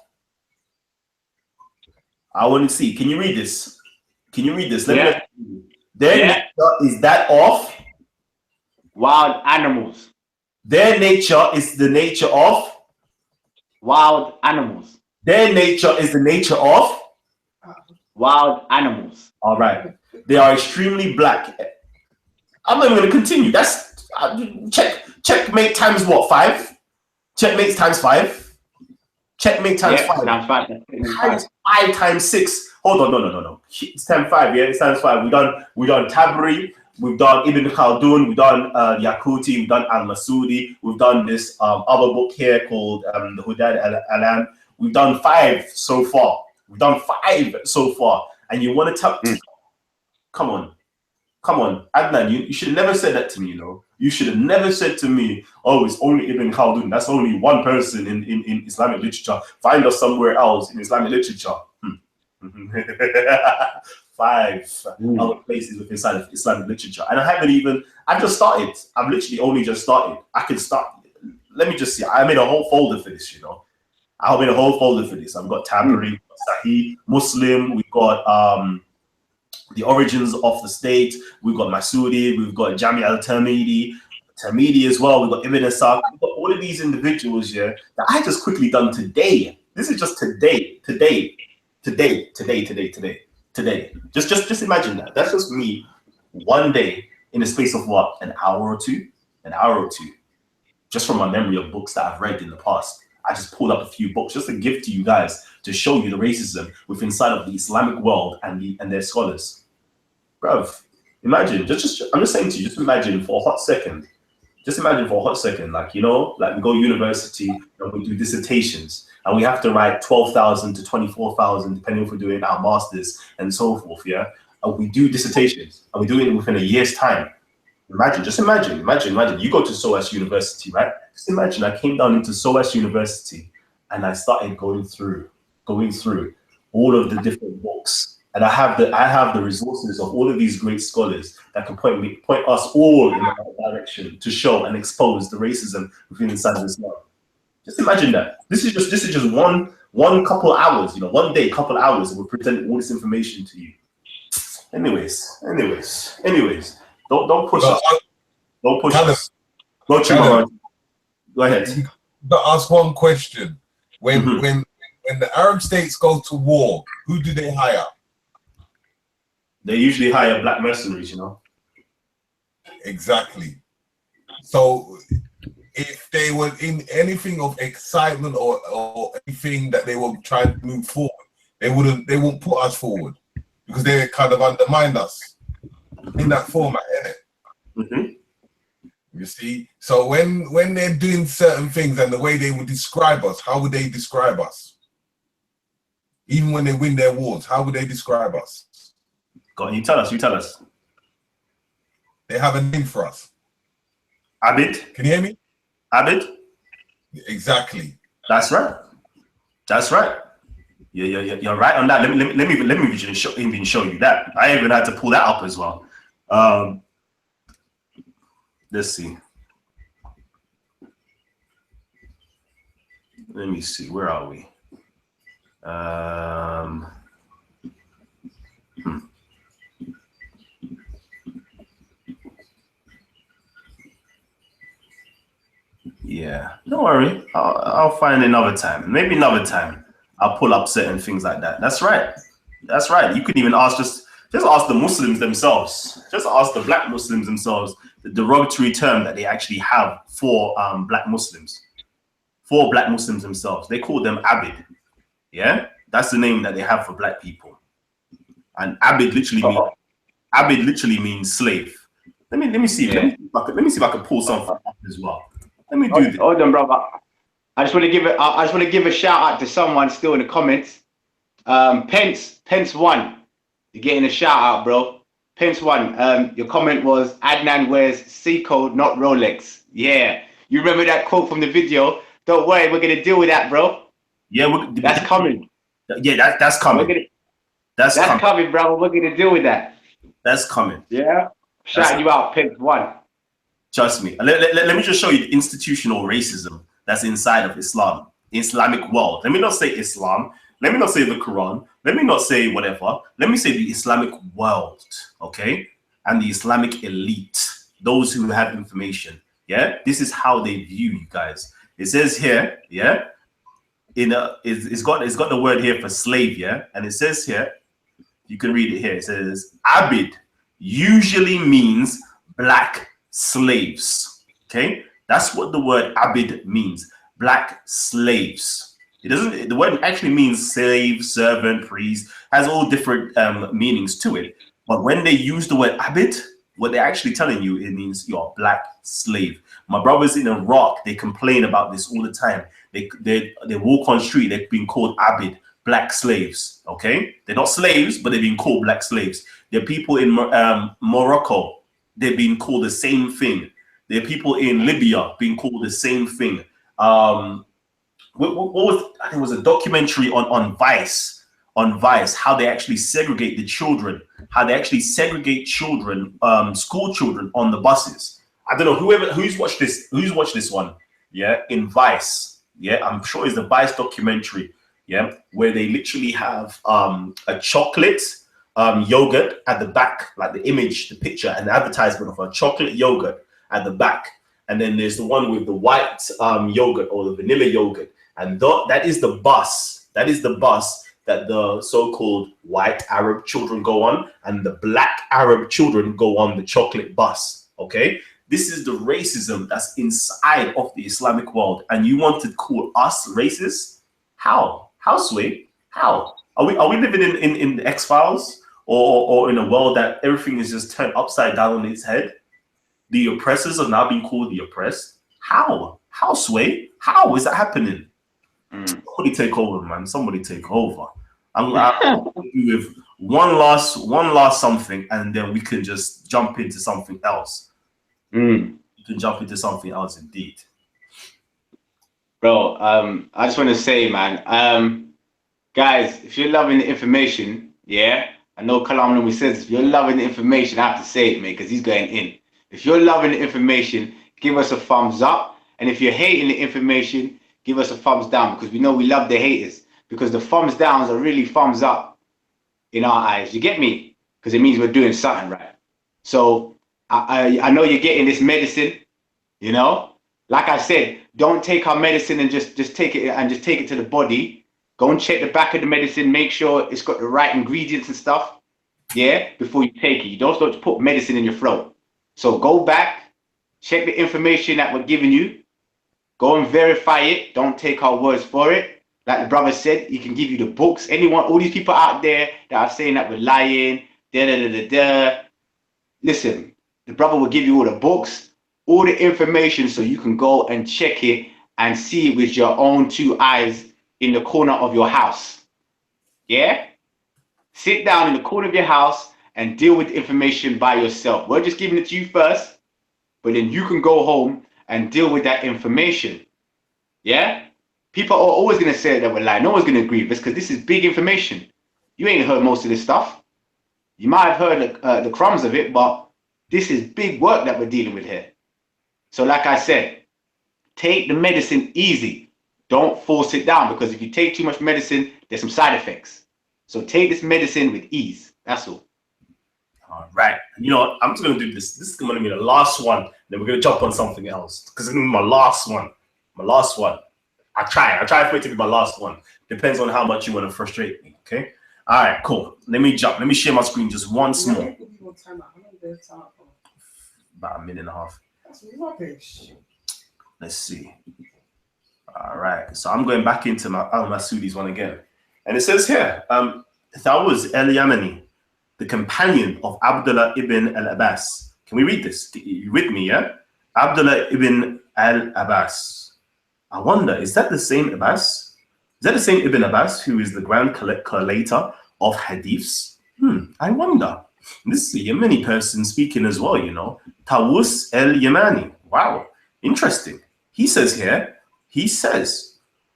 I want to see. Can you read this? Can you read this? Their nature is that of... Wild animals. Their nature is the nature of... Wild animals. Their nature is the nature of... Wild animals. All right. They are extremely black. I'm not even going to continue. That's checkmate times what? 5? Checkmate times 5. Checkmate times 5. Times 5 times 6. Hold on, no. It's times 5. Yeah, it's times 5. We done Tabri. We've done Ibn Khaldun. We've done Yakuti. We've done Al-Masudi. We've done this other book here called the Hudad al-Alam. We've done 5 so far. And you want to tell? Come on, Adnan, you should have never said that to me, you know. You should have never said to me, oh, it's only Ibn Khaldun. That's only one person in Islamic literature. Find us somewhere else in Islamic literature. 5 other places within Islamic literature. And I've just started. I've literally only just started. I can start. Let me just see. I made a whole folder for this, you know. I made a whole folder for this. I've got Tabari, Sahih, Muslim. We've got the origins of the state. We've got Masudi. We've got Jami al-Tirmidhi as well. We've got Ibn Asaq. We've got all of these individuals here that I just quickly done today. This is just today. Just imagine that. That's just me one day in the space of what? An hour or two? Just from my memory of books that I've read in the past. I just pulled up a few books just to give to you guys to show you the racism within inside of the Islamic world and their scholars. Bruv, imagine, I'm just saying to you, just imagine for a hot second, like, you know, like we go to university and we do dissertations and we have to write 12,000 to 24,000, depending if we're doing our masters and so forth, yeah? And we do dissertations and we do it within a year's time. Imagine, you go to SOAS University, right? Just imagine I came down into SOAS University and I started going through all of the different books. And I have the resources of all of these great scholars that can point us all in the right direction to show and expose the racism within inside of Islam. Just imagine that. This is just one couple hours, you know, one day, couple hours, and we're presenting all this information to you. Anyways. Don't push us. Don't push Kalam, us. Go to my Go ahead. But ask one question: when Mhm. when the Arab states go to war, who do they hire? They usually hire black mercenaries, you know. Exactly. So if they were in anything of excitement or anything that they were trying to move forward, they won't put us forward because they kind of undermined us in that format, innit? Mm-hmm. You see? So when they're doing certain things and the way they would describe us, how would they describe us? Even when they win their wars, how would they describe us? Go on, you tell us. They have a name for us. Abid? Can you hear me? Abid? Exactly. That's right. You're right on that. Let me even show you that. I even had to pull that up as well. Let's see. Let me see. Where are we? Yeah, don't worry. I'll find another time. Maybe another time I'll pull up certain things like that. That's right. You could even ask just ask the Muslims themselves. Just ask the black Muslims themselves the derogatory term that they actually have for black Muslims. For black Muslims themselves. They call them Abid. Yeah? That's the name that they have for black people. And Abid literally means slave. Let me see. Yeah. Let me see if I can pull something up as well. Let me do this. Hold on, brother. I just want to give a shout out to someone still in the comments. Pence 1. You're getting a shout out, bro. Pence 1. Your comment was Adnan wears Seiko, not Rolex. Yeah. You remember that quote from the video? Don't worry, we're gonna deal with that, bro. Yeah, that's coming. Yeah, that's coming. That's coming, bro. We're gonna deal with that. That's coming. Yeah. Shout you out, Pence 1. Trust me. Let me just show you the institutional racism that's inside of Islam, the Islamic world. Let me not say Islam. Let me not say the Quran. Let me not say whatever. Let me say the Islamic world, okay? And the Islamic elite, those who have information. Yeah, this is how they view you guys. It says here, yeah, it's got the word here for slave, yeah, and it says here, you can read it here. It says Abid usually means black slaves. Okay, that's what the word Abid means. Black slaves. It doesn't. The word actually means slave, servant, priest. Has all different meanings to it. But when they use the word Abid, what they're actually telling you, it means you're a black slave. My brothers in Iraq, they complain about this all the time. They walk on the street, they're being called Abid, black slaves. Okay, they're not slaves, but they're being called black slaves. There are people in Morocco, they're being called the same thing. There are people in Libya being called the same thing. What was, I think it was a documentary on Vice, how they actually segregate the children, how they actually segregate children, school children on the buses. I don't know who's watched this one, yeah, in Vice, yeah, I'm sure it's the Vice documentary, yeah, where they literally have a chocolate yogurt at the back, like the image, the picture, and the advertisement of a chocolate yogurt at the back, and then there's the one with the white yogurt or the vanilla yogurt, and that is the bus. That is the bus that the so-called white Arab children go on, and the black Arab children go on the chocolate bus. Okay, this is the racism that's inside of the Islamic world, and you want to call us racist? How? How, Sway? How? Are we living in the X-Files or in a world that everything is just turned upside down on its head? The oppressors are now being called the oppressed. How? How, Sway? How is that happening? Somebody take over, man. Somebody take over. I'm with one last something, and then we can just jump into something else. You can jump into something else, indeed. Bro, I just want to say, man, guys, if you're loving the information, yeah, I know Kalam always says, if you're loving the information, I have to say it, man, because he's going in. If you're loving the information, give us a thumbs up. And if you're hating the information, give us a thumbs down, because we know we love the haters, because the thumbs downs are really thumbs up in our eyes. You get me? because it means we're doing something right. So I know you're getting this medicine, you know. Like I said, don't take our medicine and just take it to the body. Go and check the back of the medicine, make sure it's got the right ingredients and stuff, yeah, before you take it. You don't start to put medicine in your throat. So go back, check the information that we're giving you, go and verify it. Don't take our words for it. Like the brother said, he can give you the books. Anyone, all these people out there that are saying that we're lying, listen, the brother will give you all the books, all the information, so you can go and check it and see it with your own two eyes in the corner of your house. Yeah? Sit down in the corner of your house and deal with the information by yourself. We're just giving it to you first, but then you can go home and deal with that information. Yeah? People are always going to say that we're lying. No one's going to agree with us because this is big information. You ain't heard most of this stuff. You might have heard the crumbs of it, but this is big work that we're dealing with here. So like I said, take the medicine easy. Don't force it down, because if you take too much medicine, there's some side effects. So take this medicine with ease. That's all. All right. You know what? I'm just going to do this. This is going to be the last one. Then we're going to jump on something else, because it's going to be my last one. My last one. I try for it to be my last one. Depends on how much you want to frustrate me. Okay. All right. Cool. Let me jump. Let me share my screen just once more. About a minute and a half. That's rubbish. Let's see. All right. So I'm going back into my al-Masudi's one again. And it says here, Thawuz al-Yamani, the companion of Abdullah ibn al-Abbas. Can we read this? You with me, yeah? Abdullah ibn al-Abbas. I wonder, is that the same Abbas? Is that the same Ibn Abbas who is the grand collator of hadiths? I wonder. This is a Yemeni person speaking as well, you know. Thawuz al-Yamani. Wow, interesting. He says here,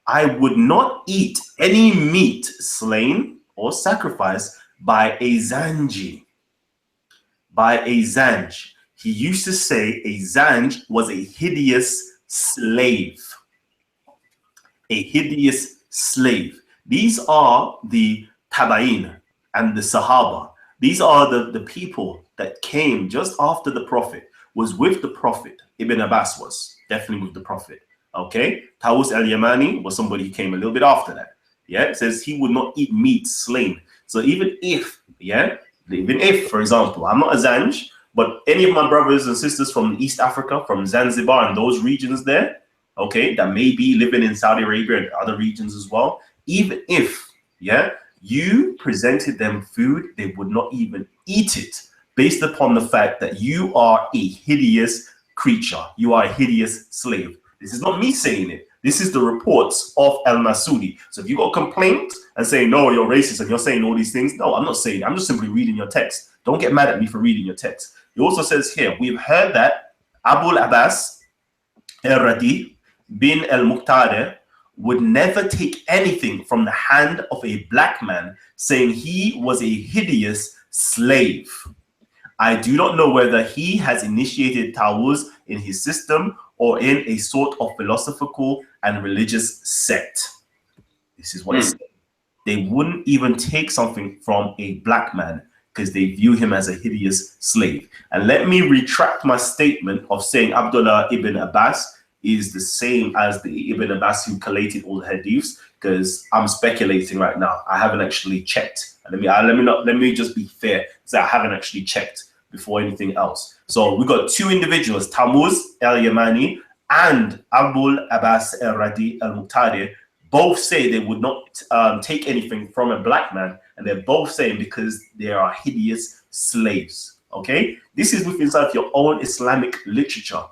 I would not eat any meat slain or sacrificed by a Zanji. By a Zanj. He used to say a Zanj was a hideous slave. A hideous slave. These are the Tabain and the Sahaba. These are the people that came just after the Prophet, was with the Prophet. Ibn Abbas was definitely with the Prophet. Okay, Thawuz al-Yamani was somebody who came a little bit after that. Yeah, it says he would not eat meat slain. So even if, for example, I'm not a Zanj, but any of my brothers and sisters from East Africa, from Zanzibar and those regions there, okay, that may be living in Saudi Arabia and other regions as well, even if, you presented them food, they would not even eat it, based upon the fact that you are a hideous creature. You are a hideous slave. This is not me saying it. This is the reports of al-Masudi. So if you got a complaint and say, no, you're racist and you're saying all these things, no, I'm not saying it. I'm just simply reading your text. Don't get mad at me for reading your text. It also says here, we've heard that Abu Abbas al-Radi bin al-Muqtada would never take anything from the hand of a black man, saying he was a hideous slave. I do not know whether he has initiated Thawuz in his system or in a sort of philosophical and religious sect. This is what it said. They wouldn't even take something from a black man because they view him as a hideous slave. And let me retract my statement of saying Abdullah ibn Abbas is the same as the Ibn Abbas who collated all the hadiths, because I'm speculating right now. I haven't actually checked. And let me just be fair, because I haven't actually checked before anything else. So we got two individuals, Thawuz al-Yamani and Abu Abbas al-Radi al-Muqtada, both say they would not take anything from a black man, and they're both saying because they are hideous slaves. Okay, this is within inside your own Islamic literature,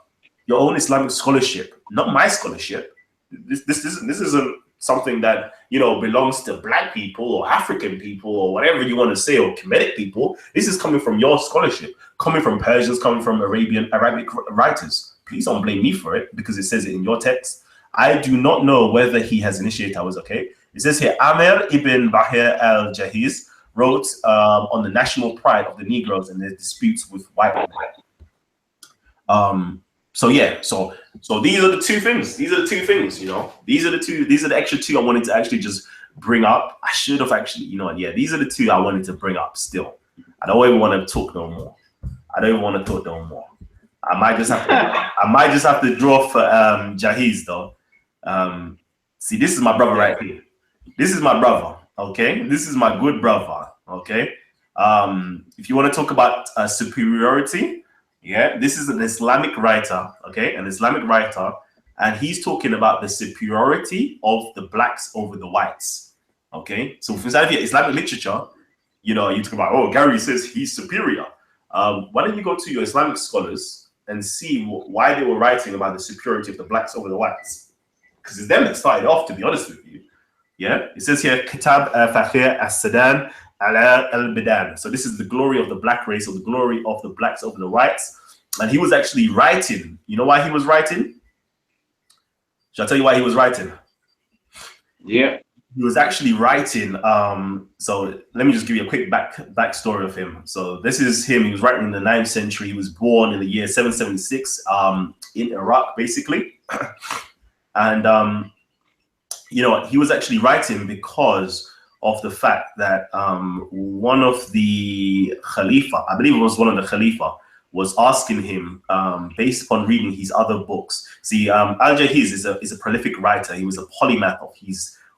your own Islamic scholarship, not my scholarship. This isn't something that belongs to black people or African people or whatever you want to say, or Kemetic people. This is coming from your scholarship, coming from Persians, coming from Arabic writers. Please don't blame me for it, because it says it in your text. I do not know whether he has initiated Thawuz. Okay, it says here, Amir ibn Bahir al-Jahiz wrote on the national pride of the Negroes and their disputes with white men. So these are the two things. These are the two things, These are the extra two I wanted to actually just bring up. I should have actually, these are the two I wanted to bring up still. I don't even want to talk no more. I don't even want to talk no more. I might just have to draw for Jahiz though. See, this is my brother right here. This is my brother. Okay, this is my good brother. Okay. If you want to talk about superiority, yeah, this is an Islamic writer. Okay, an Islamic writer, and he's talking about the superiority of the blacks over the whites. Okay, so inside of Islamic literature, you know, you talk about, oh, Gary says he's superior. Why don't you go to your Islamic scholars and see why they were writing about the superiority of the blacks over the whites? Because it's them that started off, to be honest with you. Yeah, it says here, Kitab Fakhir as-Sadan ala al-Bidan. So this is the glory of the black race, or the glory of the blacks over the whites. And he was actually writing. You know why he was writing? Shall I tell you why he was writing? Yeah. He was actually writing. So let me just give you a quick backstory of him. So this is him. He was writing in the 9th century. He was born in the year 776 in Iraq, basically. And you know, he was actually writing because of the fact that one of the Khalifa, I believe it was one of the Khalifa, was asking him, based upon reading his other books. See, Al-Jahiz is a prolific writer. He was a polymath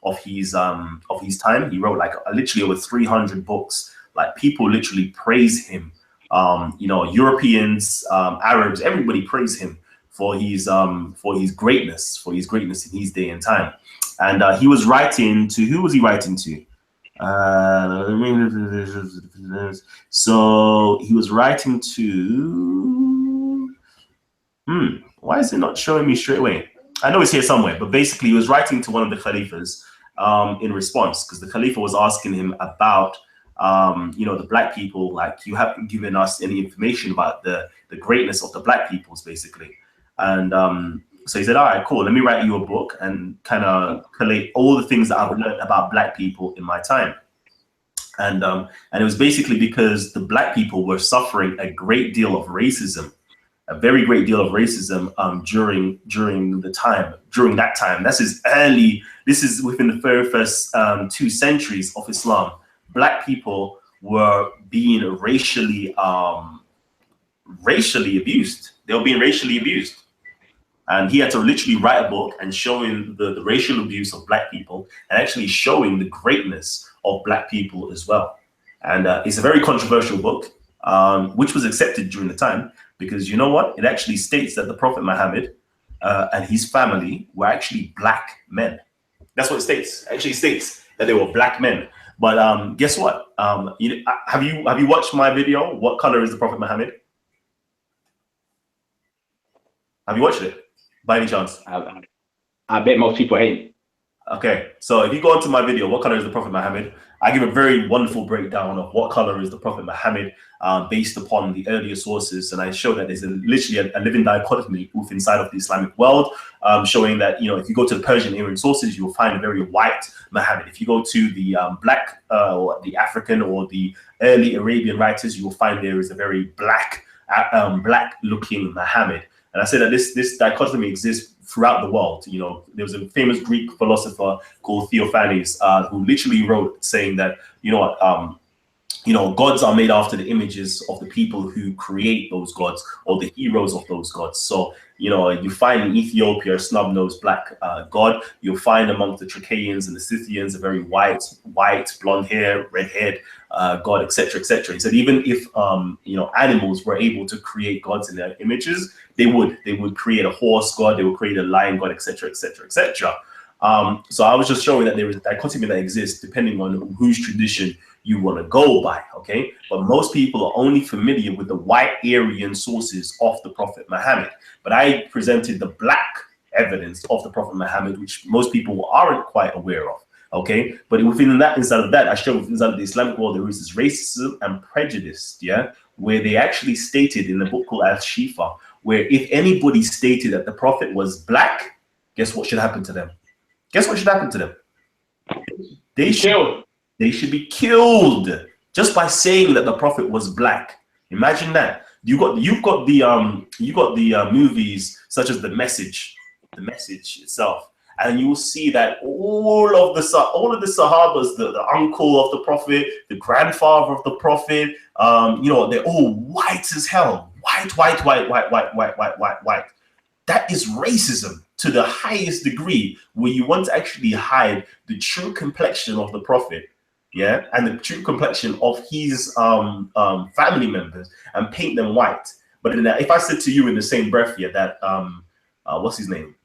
of his time. He wrote like literally over 300 books. Like, people literally praise him. You know, Europeans, Arabs, everybody praise him for his greatness, in his day and time. And he was writing to, who was he writing to? So he was writing to, why is it not showing me straight away? I know it's here somewhere, but basically he was writing to one of the Khalifas in response, because the Khalifa was asking him about, you know, the black people, like, you haven't given us any information about the greatness of the black peoples, basically. And so he said, all right, cool, let me write you a book and kind of collate all the things that I've learned about black people in my time. And it was basically because the black people were suffering a great deal of racism, a very great deal of racism during that time. This is within the very first 2 centuries of Islam. Black people were being racially abused. They were being racially abused. And he had to literally write a book and showing the racial abuse of black people, and actually showing the greatness of black people as well. And it's a very controversial book, which was accepted during the time, because you know what? It actually states that the Prophet Muhammad and his family were actually black men. That's what it states. It actually states that they were black men. But guess what? Have you watched my video? What color is the Prophet Muhammad? Have you watched it? By any chance? I bet most people hate. Okay, so if you go onto my video, what color is the Prophet Muhammad? I give a very wonderful breakdown of what color is the Prophet Muhammad based upon the earlier sources, and I show that there's literally a living dichotomy inside of the Islamic world, showing that, you know, if you go to the Persian Iranian sources, you will find a very white Muhammad. If you go to the black, or the African, or the early Arabian writers, you will find there is a very black looking Muhammad. And I say that this dichotomy exists throughout the world. You know, there was a famous Greek philosopher called Theophanes who literally wrote saying that, you know what, gods are made after the images of the people who create those gods, or the heroes of those gods. So, you know, you find in Ethiopia a snub-nosed black god. You'll find amongst the Tracheans and the Scythians a very white, blonde hair, red-haired god, etc., etc. He said even if you know, animals were able to create gods in their images, they would create a horse god, they would create a lion god, etc., etc., etc. So I was just showing that there is a dichotomy that exists depending on whose tradition you want to go by, okay? But most people are only familiar with the white Aryan sources of the Prophet Muhammad. But I presented the black evidence of the Prophet Muhammad, which most people aren't quite aware of, okay? But inside of that, I showed inside of the Islamic world, there is this racism and prejudice, yeah? Where they actually stated in the book called Al-Shifa, where if anybody stated that the Prophet was black, guess what should happen to them? Guess what should happen to them? They should be killed just by saying that the Prophet was black. Imagine that. You've got the movies such as The Message itself, and you will see that all of the Sahabas, the uncle of the Prophet, the grandfather of the Prophet, they're all white as hell. White. That is racism to the highest degree, where you want to actually hide the true complexion of the Prophet, yeah, and the true complexion of his family members, and paint them white. But if I said to you in the same breath, yeah, that what's his name,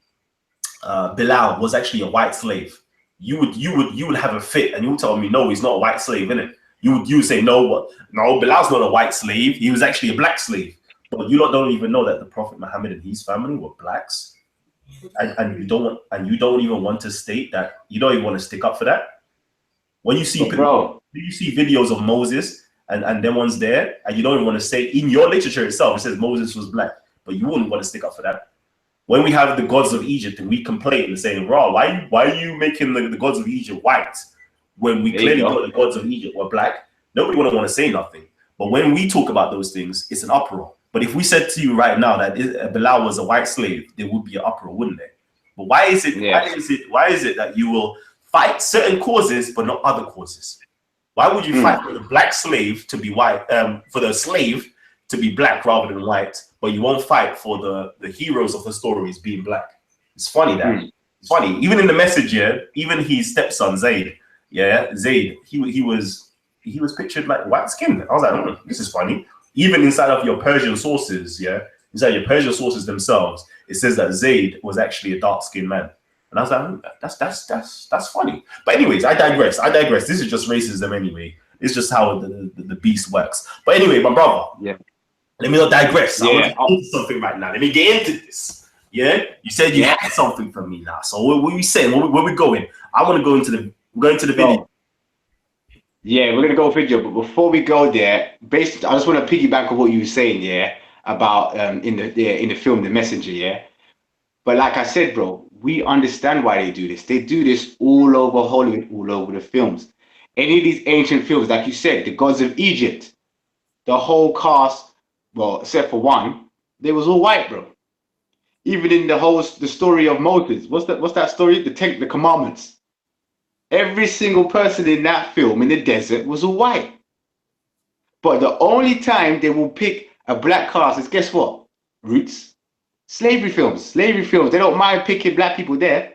Bilal was actually a white slave, you would have a fit, and you would tell me, no, he's not a white slave, innit? You would say, no, Bilal's not a white slave. He was actually a black slave. But you don't even know that the Prophet Muhammad and his family were blacks, and you don't even want to state that. You don't even want to stick up for that. When you see videos of Moses and them ones there, and you don't even want to say in your literature itself it says Moses was black, but you wouldn't want to stick up for that. When we have the gods of Egypt and we complain and say, "Raw, why are you making the gods of Egypt white when we clearly know the gods of Egypt were black?" Nobody would want to say nothing. But when we talk about those things, it's an uproar. But if we said to you right now that Bilal was a white slave, there would be an uproar, wouldn't there? But why is it? Yeah. Why is it that you will fight certain causes but not other causes? Why would you fight for the black slave to be white, for the slave to be black rather than white, but you won't fight for the heroes of the stories being black? It's funny that. It's funny. Even in the message, yeah, even his stepson Zaid, he was pictured like white skin. I was like, this is funny. Even inside of your Persian sources, inside your Persian sources themselves, it says that Zaid was actually a dark-skinned man. And I was like, that's funny. But anyways, I digress. This is just racism anyway. It's just how the beast works. But anyway, my brother, let me not digress. I want to get into something right now. Let me get into this. Yeah? You said you had something from me now. So what are you saying? Where we going? I want to go into the video. Yeah, we're gonna go video, but before we go there, basically, I just want to piggyback on what you were saying, about in the film, The Messenger, But like I said, bro, we understand why they do this. They do this all over Hollywood, all over the films. Any of these ancient films, like you said, the gods of Egypt, the whole cast, well, except for one, they was all white, bro. Even in the story of Moses, what's that story? The Commandments. Every single person in that film in the desert was all white. But the only time they will pick a black cast is, guess what? Roots. Slavery films. They don't mind picking black people there.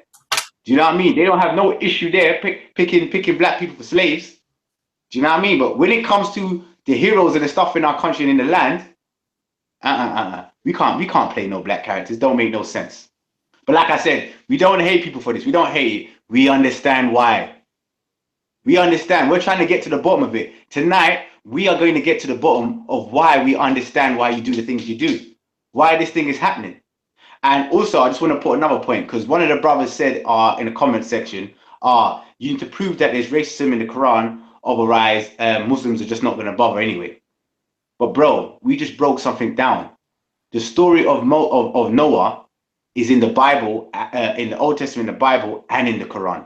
Do you know what I mean? They don't have no issue there picking black people for slaves. Do you know what I mean? But when it comes to the heroes and the stuff in our country and in the land, we can't play no black characters. Don't make no sense. But like I said, we don't hate people for this. We don't hate it. We understand why. We understand. We're trying to get to the bottom of it. Tonight, we are going to get to the bottom of why we understand why you do the things you do. Why this thing is happening. And also, I just want to put another point, because one of the brothers said in the comment section, you need to prove that there's racism in the Quran, otherwise Muslims are just not going to bother anyway. But bro, we just broke something down. The story of Noah is in the Bible, in the Old Testament, in the Bible, and in the Quran.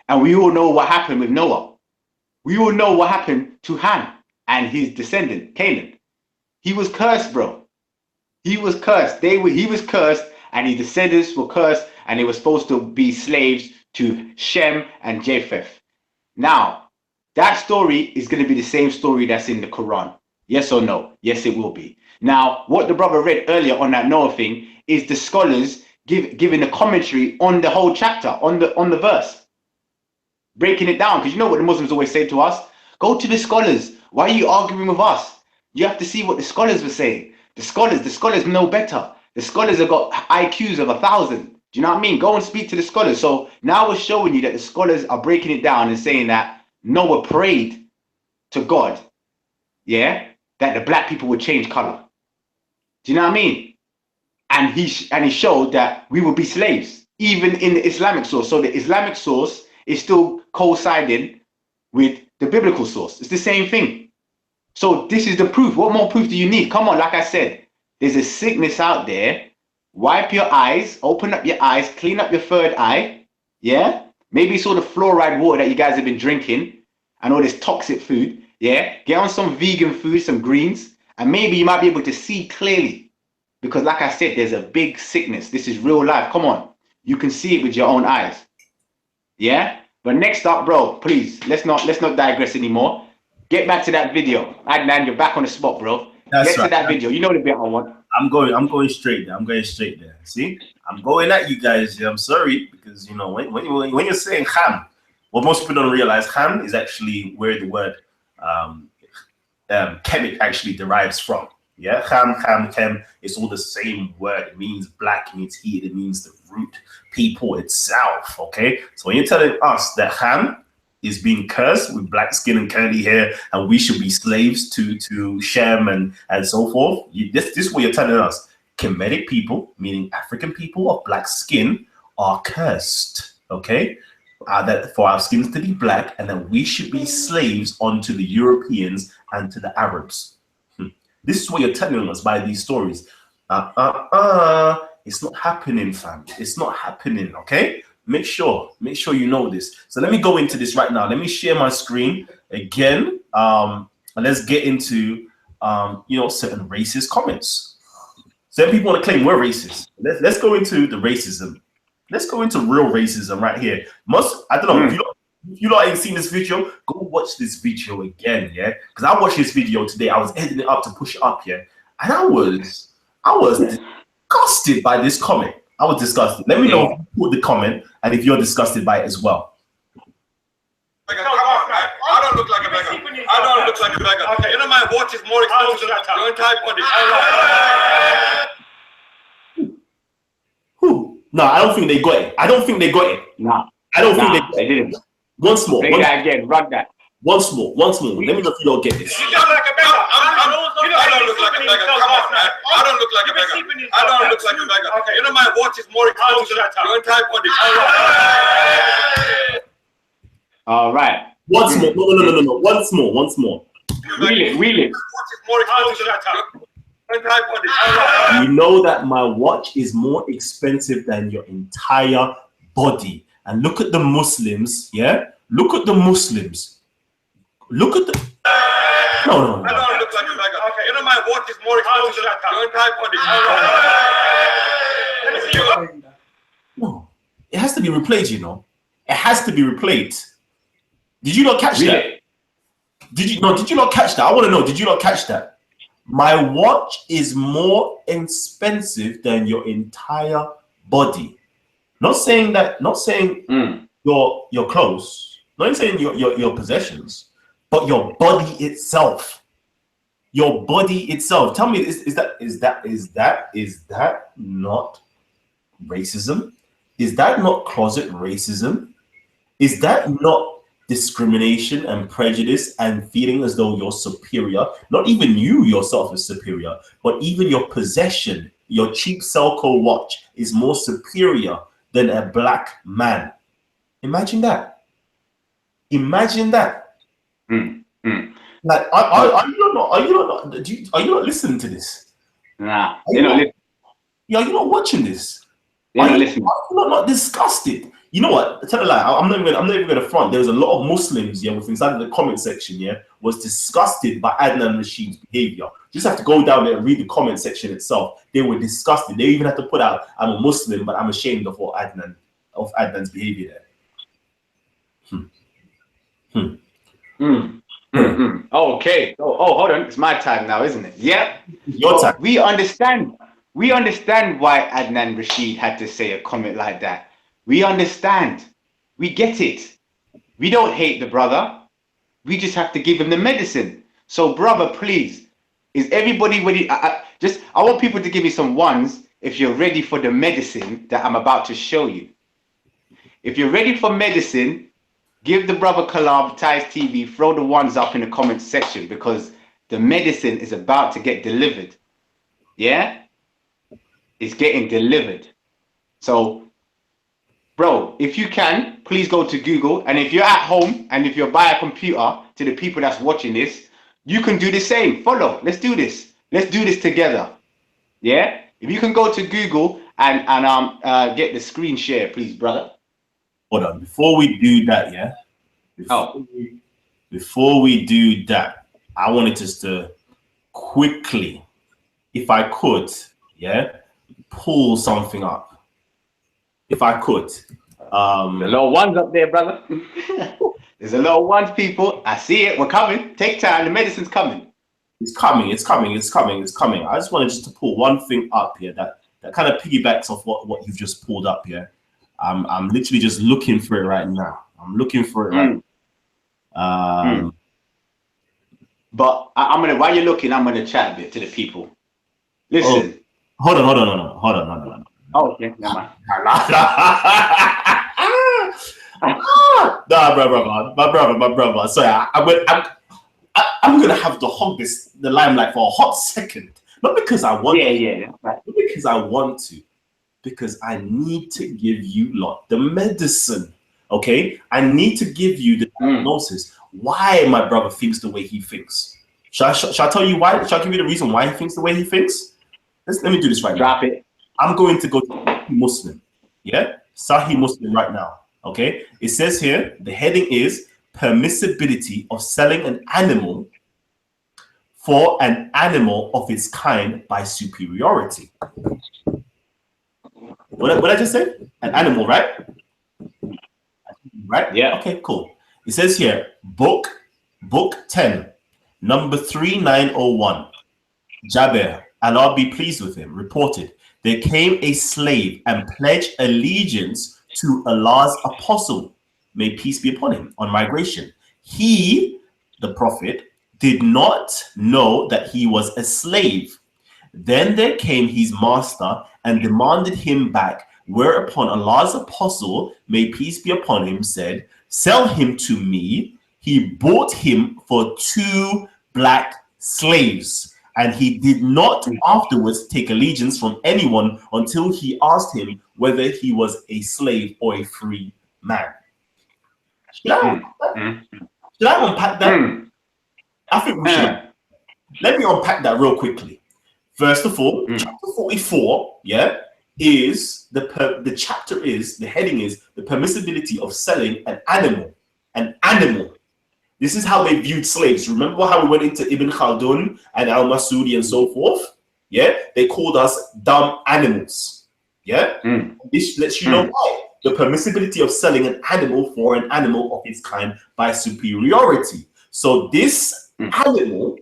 And we all know what happened with Noah. We all know what happened to Ham and his descendant, Canaan. He was cursed, bro. He was cursed. He was cursed, and his descendants were cursed, and they were supposed to be slaves to Shem and Japheth. Now, that story is going to be the same story that's in the Quran. Yes or no? Yes, it will be. Now, what the brother read earlier on that Noah thing is the scholars giving a commentary on the whole chapter, on the verse, breaking it down. Because you know what the Muslims always say to us? Go to the scholars. Why are you arguing with us? You have to see what the scholars were saying. The scholars know better. The scholars have got IQs of 1,000. Do you know what I mean? Go and speak to the scholars. So now we're showing you that the scholars are breaking it down and saying that Noah prayed to God, that the black people would change color. Do you know what I mean? And he showed that we would be slaves, even in the Islamic source. So the Islamic source is still coinciding with the biblical source. It's the same thing. So this is the proof. What more proof do you need? Come on, like I said, there's a sickness out there. Wipe your eyes, open up your eyes, clean up your third eye. Yeah? Maybe it's all the fluoride water that you guys have been drinking and all this toxic food. Yeah? Get on some vegan food, some greens, and maybe you might be able to see clearly. Because like I said, there's a big sickness. This is real life. Come on. you can see it with your own eyes. Yeah. But next up, bro, please let's not digress anymore. Get back to that video. Adnan, you're back on the spot, bro. That's Get to that video. You know the bit I want. I'm going straight there. I'm going straight there. See, I'm going at you guys. I'm sorry, because you know when you're saying ham, what most people don't realize, ham is actually where the word Kemet actually derives from. Yeah, chem, it's all the same word. It means black, it means heat, it means the root people itself. Okay, so when you're telling us that ham is being cursed with black skin and curly hair, and we should be slaves to Shem and so forth, this is what you're telling us. Kemetic people, meaning African people of black skin, are cursed. Okay, that for our skins to be black, and that we should be slaves onto the Europeans and to the Arabs. This is what you're telling us by these stories. It's not happening, fam. It's not happening, okay? Make sure you know this. So let me go into this right now. Let me share my screen again. And let's get into, certain racist comments. Some people want to claim we're racist. Let's go into the racism. Let's go into real racism right here. I don't know, if you lot ain't seen this video, go watch this video again, yeah? Because I watched this video today. I was editing it up to push it up, yeah? And I was disgusted by this comment. I was disgusted. Let me know if you put the comment and if you're disgusted by it as well. Come on, man. I don't look like a beggar. I don't look like a beggar. Okay. You know my watch is more expensive than your entire body. Who? No, I don't think they got it. I don't think they got it. Nah. I don't think they didn't. Once more. Play that again. Run that. Once more. Let me know if you don't get this. You look like a beggar. I don't look like a beggar. Come on, man. I don't look like a beggar. I don't look like a beggar. Okay. You know my watch is more expensive than your entire body. All right. Once more. No. Once more. Wheel it. You know that my watch is more expensive than your entire body. And look at the Muslims, yeah? Look at the Muslims. Look at the... No. I don't look like a beggar. Okay. You know my watch is more expensive than your entire body. Let me see you. No. It has to be replayed, you know. It has to be replayed. Did you not catch that? Did you not catch that? I want to know, did you not catch that? My watch is more expensive than your entire body. Not saying your clothes, not saying your possessions, but your body itself. Your body itself. Tell me, is that not racism? Is that not closet racism? Is that not discrimination and prejudice and feeling as though you're superior? Not even you yourself is superior, but even your possession, your cheap Selco watch is more superior than a black man. Imagine that. Like, are you not listening to this? Nah, they're not listening. Yeah, you're not watching this. They're not listening. Are you not disgusted? You know what? Tell a lie. I'm not even gonna front. There was a lot of Muslims, yeah, with inside of the comment section, yeah, was disgusted by Adnan and Rashid's behavior. You just have to go down there and read the comment section itself. They were disgusted. They even had to put out, "I'm a Muslim, but I'm ashamed of Adnan's behavior there." Okay. Oh, hold on. It's my time now, isn't it? Yeah. Your time. We understand why Adnan Rashid had to say a comment like that. We understand. We get it. We don't hate the brother. We just have to give him the medicine. So, brother, please, is everybody ready? I want people to give me some ones if you're ready for the medicine that I'm about to show you. If you're ready for medicine, give the brother Kalam, Ties TV, throw the ones up in the comments section, because the medicine is about to get delivered. Yeah? It's getting delivered. So, bro, if you can, please go to Google. And if you're at home and if you're by a computer, to the people that's watching this, you can do the same. Follow. Let's do this. Let's do this together. Yeah? If you can go to Google and get the screen share, please, brother. Hold on. Before we do that, yeah? Before we do that, I wanted just to quickly, if I could, yeah, pull something up. if I could. The little ones up there, brother. There's a little ones, people. I see it. We're coming. Take time. The medicine's coming. It's coming. It's coming. It's coming. It's coming. I just wanted just to pull one thing up here that kind of piggybacks off what you've just pulled up here. I'm literally just looking for it right now. I'm looking for it right now. But I'm gonna, while you're looking, I'm gonna chat a bit to the people. Listen. Hold on. Oh, okay, never mind. Nah, my brother. Sorry, I'm gonna have to hog the limelight for a hot second. Not because I want to, right. not because I want to, because I need to give you lot the medicine. Okay, I need to give you the diagnosis. Why my brother thinks the way he thinks. Shall I tell you why? Shall I give you the reason why he thinks the way he thinks? Let me do this right now. Drop it. I'm going to go to Sahih Muslim. Yeah? Sahih Muslim right now. Okay? It says here, the heading is permissibility of selling an animal for an animal of its kind by superiority. What did I just say? An animal, right? Right? Yeah. Okay, cool. It says here, book 10, number 3901. Jabir, Allah be pleased with him, reported, there came a slave and pledged allegiance to Allah's apostle, may peace be upon him, on migration. He, the prophet, did not know that he was a slave. Then there came his master and demanded him back, whereupon Allah's apostle, may peace be upon him, said, sell him to me. He bought him for 2 black slaves. And he did not afterwards take allegiance from anyone until he asked him whether he was a slave or a free man. Should I unpack that? I think we should. Let me unpack that real quickly. First of all, chapter 44, is the chapter is, the heading is the permissibility of selling an animal. An animal. This is how they viewed slaves. Remember how we went into Ibn Khaldun and Al-Masudi and so forth? Yeah, they called us dumb animals. Yeah, this lets you know why. The permissibility of selling an animal for an animal of its kind by superiority. So this animal,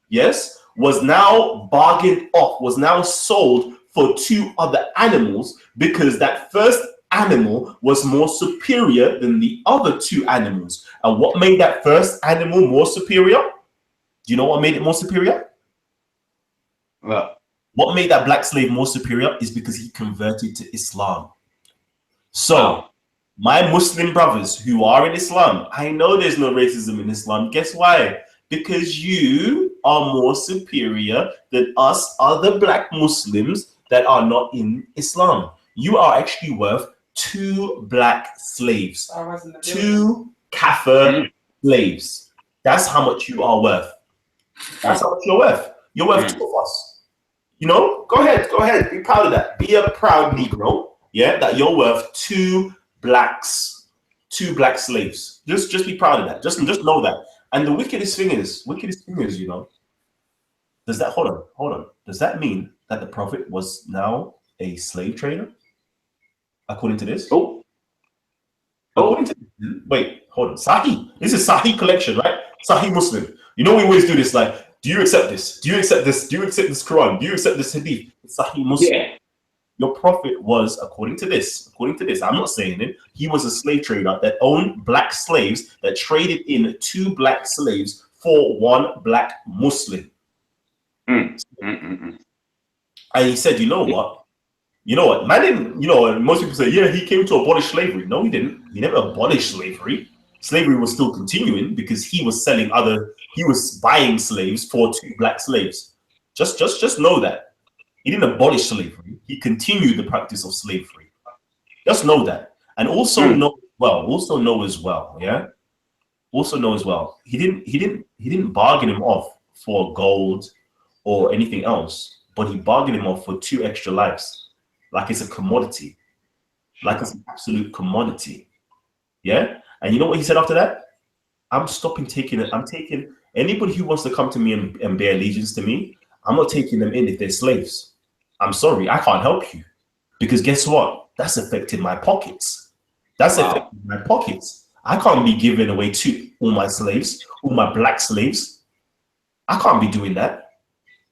yes, was now bargained off, was now sold for 2 other animals because that first animal was more superior than the other 2 animals. And what made that first animal more superior? Do you know what made it more superior? What made that black slave more superior is because he converted to Islam. So, my Muslim brothers who are in Islam, I know there's no racism in Islam. Guess why? Because you are more superior than us other black Muslims that are not in Islam. You are actually worth 2 black slaves, 2 kafir slaves. That's how much you are worth. That's how much you're worth. You're worth 2 of us. You know, go ahead, be proud of that. Be a proud Negro, that you're worth 2 blacks, 2 black slaves. Just be proud of that. Just know that. And the wickedest thing is, you know, does that hold on? Does that mean that the Prophet was now a slave trader? According to this? Wait, hold on. Sahih. This is Sahih collection, right? Sahih Muslim. You know we always do this, like, do you accept this? Do you accept this? Do you accept this Quran? Do you accept this Hadith? It's Sahih Muslim. Yeah. Your prophet was, according to this, I'm not saying it, he was a slave trader that owned black slaves that traded in 2 black slaves for 1 black Muslim. And he said, you know what? Man didn't, most people say, he came to abolish slavery. No, he didn't. He never abolished slavery. Slavery was still continuing because he was buying slaves for 2 black slaves. Just know that. He didn't abolish slavery. He continued the practice of slavery. Just know that. And also know as well, he didn't bargain him off for gold or anything else, but he bargained him off for 2 extra lives. Like it's a commodity. Like it's an absolute commodity. Yeah? And you know what he said after that? I'm taking anybody who wants to come to me and bear allegiance to me, I'm not taking them in if they're slaves. I'm sorry, I can't help you. Because guess what? That's affecting my pockets. That's affecting my pockets. I can't be giving away to all my slaves, all my black slaves. I can't be doing that.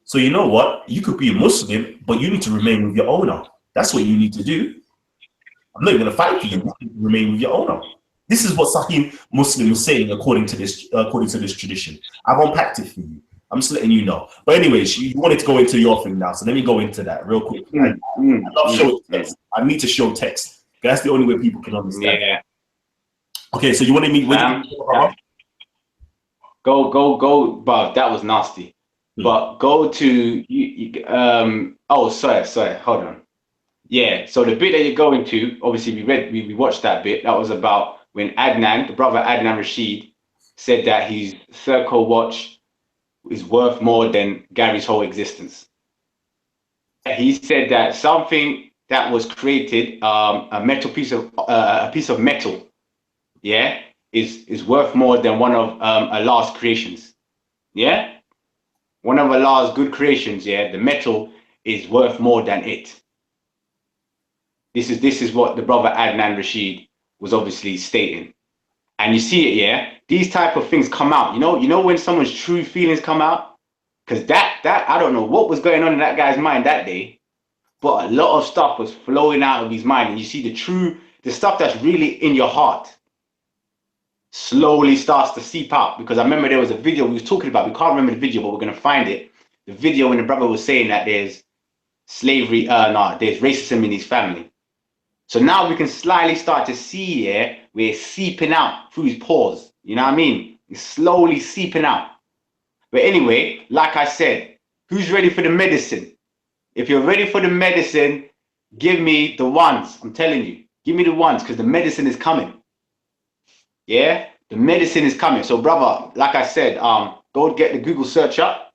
So you know what? You could be a Muslim, but you need to remain with your owner. That's what you need to do. I'm not even going to fight for you. You need to remain with your owner. This is what Sahih Muslim was saying according to this tradition. I've unpacked it for you. I'm just letting you know. But anyways, you wanted to go into your thing now, so let me go into that real quick. I love showing text. I need to show text. That's the only way people can understand. Yeah. Okay, so you wanted me? Go, but that was nasty. But go to oh, sorry, hold on. Yeah, so the bit that you're going to, obviously we watched that bit. That was about when Adnan, the brother Adnan Rashid, said that his Circle watch is worth more than Gary's whole existence. He said that something that was created, a piece of metal, yeah, is worth more than one of Allah's creations. Yeah, one of Allah's good creations. Yeah, the metal is worth more than it. This is what the brother Adnan Rashid was obviously stating, and you see it. Yeah, these type of things come out. You know when someone's true feelings come out, because that I don't know what was going on in that guy's mind that day, but a lot of stuff was flowing out of his mind, and you see the stuff that's really in your heart slowly starts to seep out. Because I remember there was a video we was talking about. We can't remember the video, but we're gonna find it. The video when the brother was saying that there's slavery, there's racism in his family. So now we can slightly start to see, yeah, where it's seeping out through his pores. You know what I mean? It's slowly seeping out. But anyway, like I said, who's ready for the medicine? If you're ready for the medicine, give me the ones. I'm telling you, give me the ones, because the medicine is coming. Yeah, the medicine is coming. So, brother, like I said, go get the Google search up,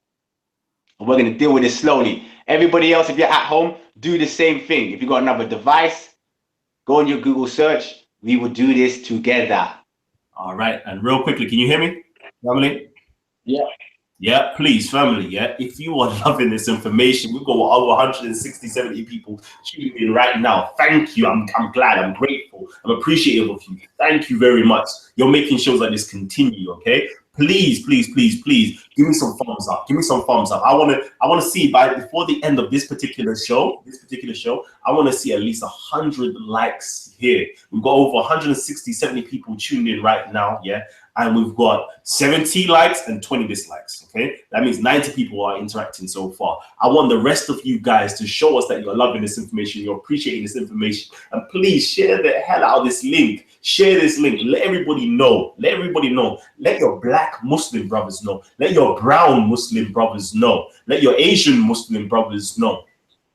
and we're gonna deal with it slowly. Everybody else, if you're at home, do the same thing. If you got another device, go on your Google search. We will do this together. All right. And real quickly, can you hear me, family? Yeah. Yeah, please, family. Yeah, if you are loving this information, we've got over 160, 70 people tuning in right now. Thank you. I'm glad. I'm grateful. I'm appreciative of you. Thank you very much. You're making shows like this continue. Okay. Please, please, please, please give me some thumbs up. Give me some thumbs up. I want to see before the end of this particular show, I want to see at least 100 likes here. We've got over 160, 70 people tuned in right now. Yeah. And we've got 70 likes and 20 dislikes. Okay. That means 90 people are interacting so far. I want the rest of you guys to show us that you're loving this information. You're appreciating this information. And please share the hell out of this link. Share this link. Let everybody know. Let everybody know. Let your black Muslim brothers know. Let your brown Muslim brothers know. Let your Asian Muslim brothers know.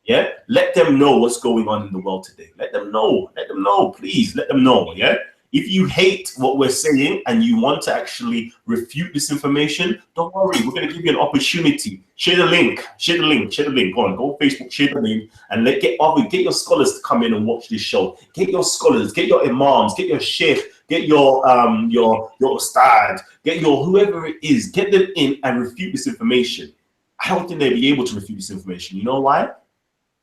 Yeah. Let them know what's going on in the world today. Let them know. Let them know. Please let them know. Yeah. If you hate what we're saying and you want to actually refute this information, don't worry. We're going to give you an opportunity. Share the link. Share the link. Share the link. Go on. Go Facebook. Share the link. And get your scholars to come in and watch this show. Get your scholars. Get your imams. Get your sheikh. Get your ustad. Get your whoever it is. Get them in and refute this information. I don't think they'll be able to refute this information. You know why?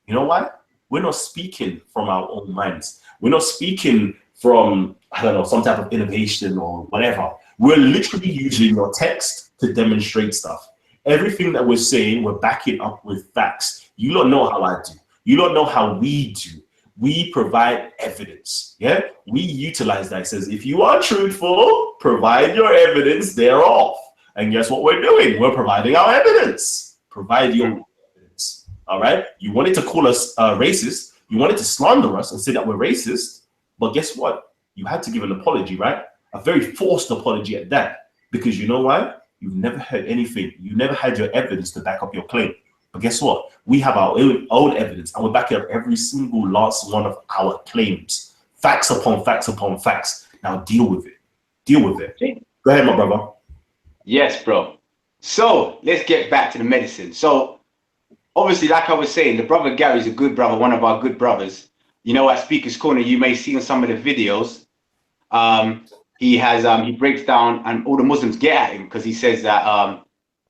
You know why? We're not speaking from our own minds. We're not speaking from, I don't know, some type of innovation or whatever. We're literally using your text to demonstrate stuff. Everything that we're saying, we're backing up with facts. You don't know how I do. You don't know how we do. We provide evidence. Yeah, we utilize that. It says, if you are truthful, provide your evidence thereof. And guess what we're doing? We're providing our evidence. Provide your evidence. All right. You wanted to call us racist. You wanted to slander us and say that we're racist. But guess what? You had to give an apology, right? A very forced apology at that. Because you know why? You've never heard anything. You never had your evidence to back up your claim. But guess what? We have our own evidence, and we're backing up every single last one of our claims. Facts upon facts upon facts. Now deal with it. Deal with it. Go ahead, my brother. Yes, bro. So let's get back to the medicine. So obviously, like I was saying, the brother Gary's a good brother, one of our good brothers. You know, at Speaker's Corner, you may see in some of the videos, he breaks down, and all the Muslims get at him because he says that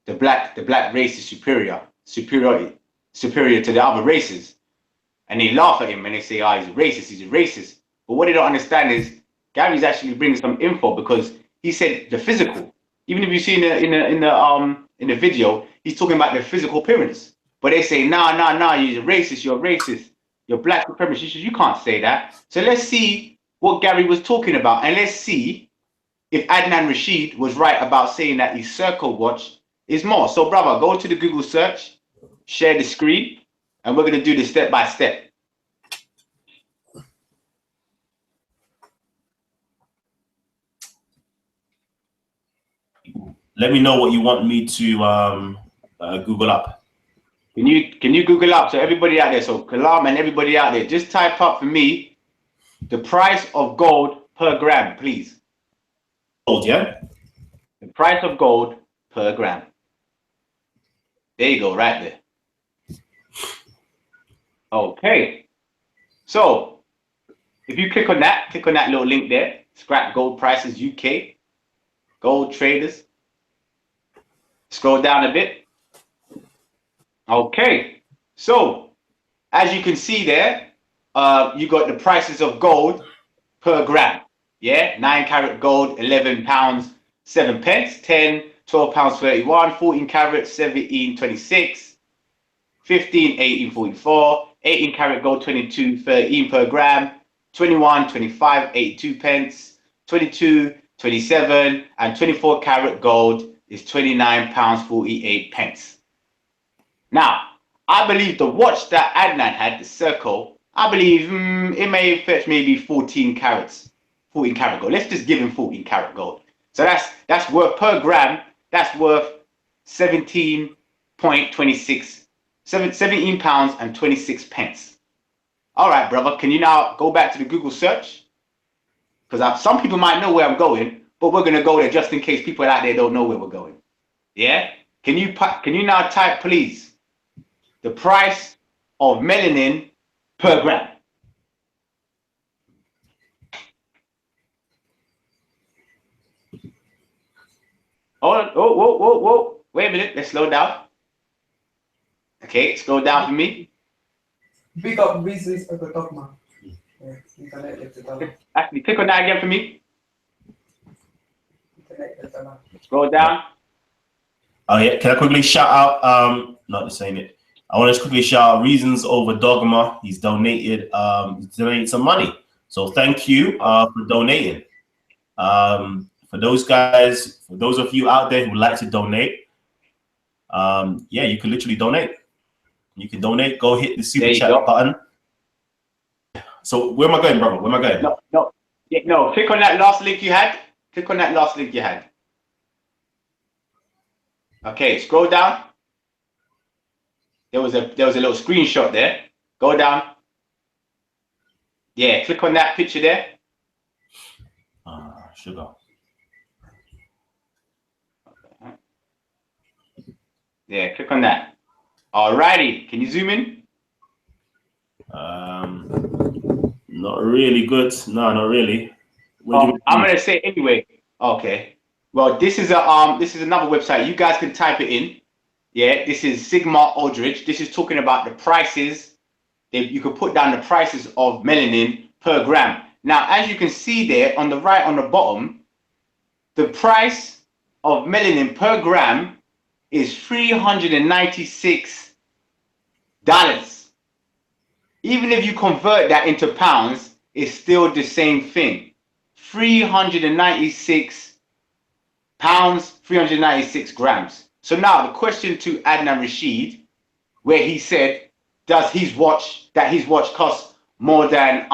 the black race is superior to the other races. and they laugh at him and they say, "Ah, he's a racist. He's a racist." But what they don't understand is Gary's actually bringing some info because he said the physical. Even if you see in the video, he's talking about the physical appearance. But they say, "Nah, you're a racist. You're a racist. You're black supremacist." He says, "You can't say that." So let's see what Gary was talking about, and let's see if Adnan Rashid was right about saying that his circle watch is more. So, brother, go to the Google search, share the screen, and we're going to do this step by step. Let me know what you want me to Google up. Can you Google up? So everybody out there, so Kalam and everybody out there, just type up for me the price of gold per gram, please. Gold, yeah? The price of gold per gram. There you go, right there. Okay. So if you click on that little link there, Scrap Gold Prices UK, Gold Traders. Scroll down a bit. Okay. So as you can see there, you got the prices of gold per gram. Yeah, 9 carat gold, £11, 7 pence, 10, £12, 31, 14 carat, 17.26, 15, 18.44, 18 carat gold, 22, 13 per gram, 21, 25, 82 pence, 22, 27, and 24 carat gold is £29, 48 pence. Now, I believe the watch that Adnan had, the Circle, I believe it may fetch maybe 14 carats. 14 carat gold. Let's just give him 14 carat gold. So that's worth per gram. That's worth 17.26, 17 pounds and 26 pence. All right, brother. Can you now go back to the Google search? Because some people might know where I'm going, but we're gonna go there just in case people out there don't know where we're going. Yeah. Can you now type, please, the price of melanin per gram? Whoa. Wait a minute. Let's slow down. Okay, slow down for me. Big up business at the top, man. Actually, click on that again for me. Scroll down. Oh yeah, can I quickly shout out? Not saying it. I want to quickly shout out Reasons Over Dogma. He's donated some money. So thank you for donating. For those guys, for those of you out there who would like to donate, yeah, you can literally donate. You can donate. Go hit the super chat button. So where am I going, brother? Where am I going? No. Click on that last link you had. Click on that last link you had. Okay, scroll down. There was a little screenshot there. Go down. Yeah, click on that picture there. Sugar. Yeah, click on that. Alrighty, can you zoom in? Not really good. No, not really. I'm gonna say anyway. Okay. Well, this is another website. You guys can type it in. Yeah, this is Sigma Aldridge. This is talking about the prices. You can put down the prices of melanin per gram. Now, as you can see there on the right, on the bottom, the price of melanin per gram is $396. Even if you convert that into pounds, it's still the same thing. 396 pounds, 396 grams. So now the question to Adnan Rashid, where he said, does his watch cost more than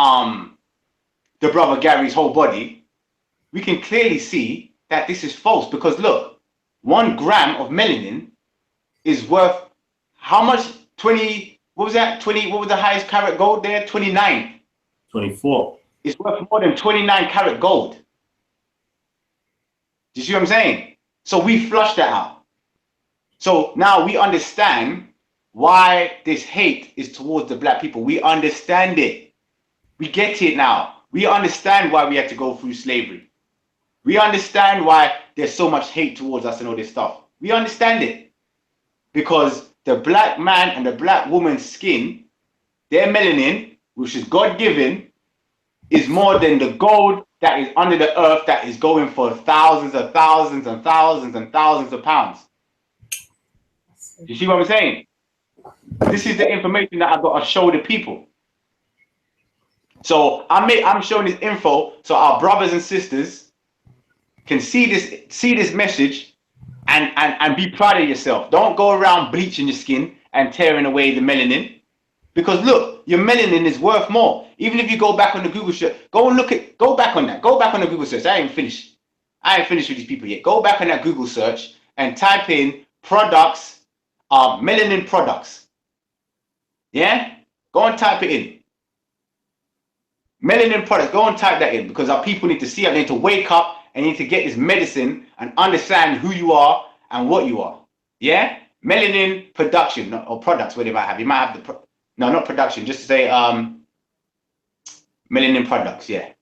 the brother Gary's whole body? We can clearly see that this is false, because look, 1 gram of melanin is worth how much? 20, what was that? 20, what was the highest carat gold there? 29. 24. It's worth more than 29 carat gold. Do you see what I'm saying? So we flushed that out. So now we understand why this hate is towards the black people. We understand it. We get it now. We understand why we had to go through slavery. We understand why there's so much hate towards us and all this stuff. We understand it. Because the black man and the black woman's skin their melanin, which is God-given, is more than the gold that is under the earth that is going for thousands and thousands and thousands and thousands of pounds. You see what I'm saying? This is the information that I've got to show the people. So I'm showing this info so our brothers and sisters can see this message and be proud of yourself. Don't go around bleaching your skin and tearing away the melanin. Because look, your melanin is worth more. Even if you go back on the Google search, go back on the Google search. I ain't finished with these people yet. Go back on that Google search and type in products, melanin products. Yeah? Go and type it in. Melanin products, go and type that in because our people need to see it. They need to wake up and need to get this medicine and understand who you are and what you are. Yeah? Melanin production or products, what they might have. You might have no, not production, just to say melanin products, yeah.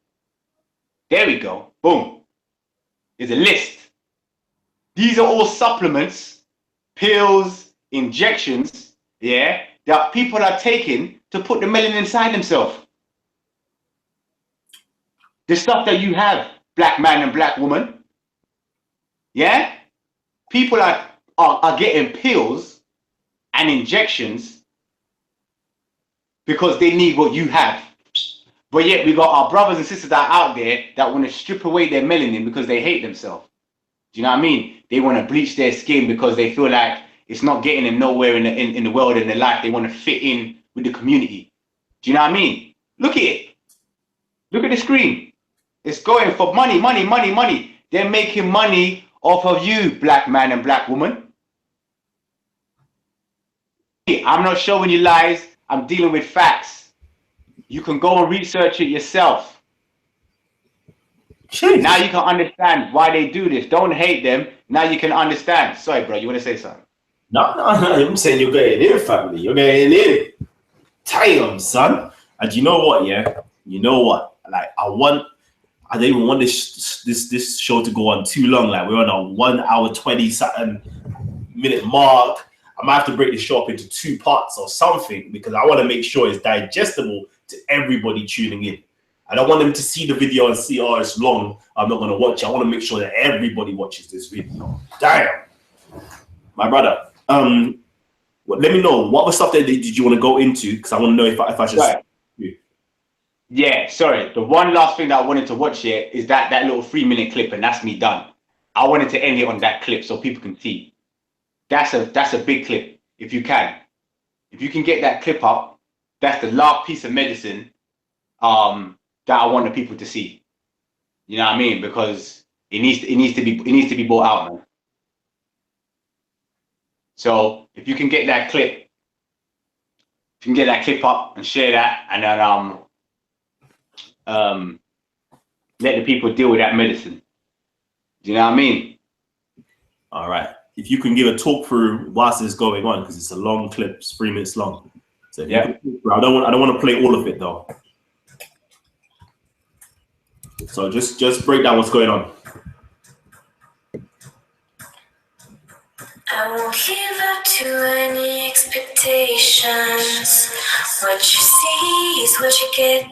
There we go. Boom. There's a list. These are all supplements, pills, injections, yeah, that people are taking to put the melanin inside themselves. The stuff that you have, black man and black woman, yeah? People are getting pills and injections because they need what you have. But yet we got our brothers and sisters that are out there that want to strip away their melanin because they hate themselves. Do you know what I mean? They want to bleach their skin because they feel like it's not getting them nowhere in the world, in their life. They want to fit in with the community. Do you know what I mean? Look at it. Look at the screen. It's going for money, money, money, money. They're making money off of you, black man and black woman. I'm not showing you lies. I'm dealing with facts. You can go and research it yourself. Jeez. Now you can understand why they do this. Don't hate them. Now you can understand. Sorry, bro. You want to say something? No. I'm saying you're getting in, family. You're getting in. Damn, son. And you know what? Yeah. You know what? Like I don't even want this show to go on too long. Like we're on a 1 hour 20 something minute mark. I might have to break this show up into 2 parts or something because I want to make sure it's digestible to everybody tuning in. I don't want them to see the video and see, oh, it's long, I'm not going to watch it. I want to make sure that everybody watches this video. Damn. My brother, let me know, what was stuff that did you want to go into? Because I want to know if I should... Right. Yeah, sorry. The one last thing that I wanted to watch here is that little 3-minute clip, and that's me done. I wanted to end it on that clip so people can see. That's a big clip, if you can. If you can get that clip up, that's the last piece of medicine that I want the people to see. You know what I mean? Because it needs to be brought out, man. So if you can get that clip, up and share that, and then let the people deal with that medicine. Do you know what I mean? All right. If you can give a talk through whilst it's going on, because it's a long clip, it's 3 minutes long. So yeah, I don't want to play all of it though. So just break down what's going on. I won't live up to any expectations. What you see is what you get.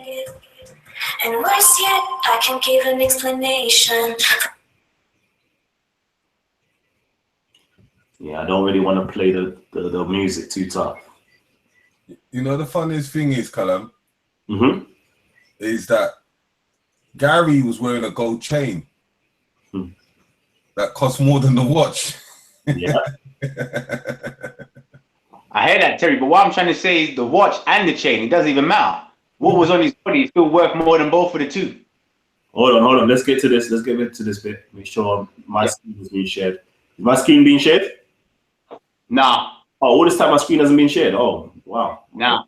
And worse yet, I can give an explanation. Yeah, I don't really want to play the music too tough. You know, the funniest thing is, Kalam, is that Gary was wearing a gold chain that cost more than the watch. Yeah. I hear that, Terry, but what I'm trying to say is the watch and the chain, it doesn't even matter. What was on his body is still worth more than both of the two. Hold on. Let's get to this. Let's get into this bit. Make sure my screen is being shared. Is my screen being shared? Nah. Oh, all this time my screen hasn't been shared. Oh, wow. Nah.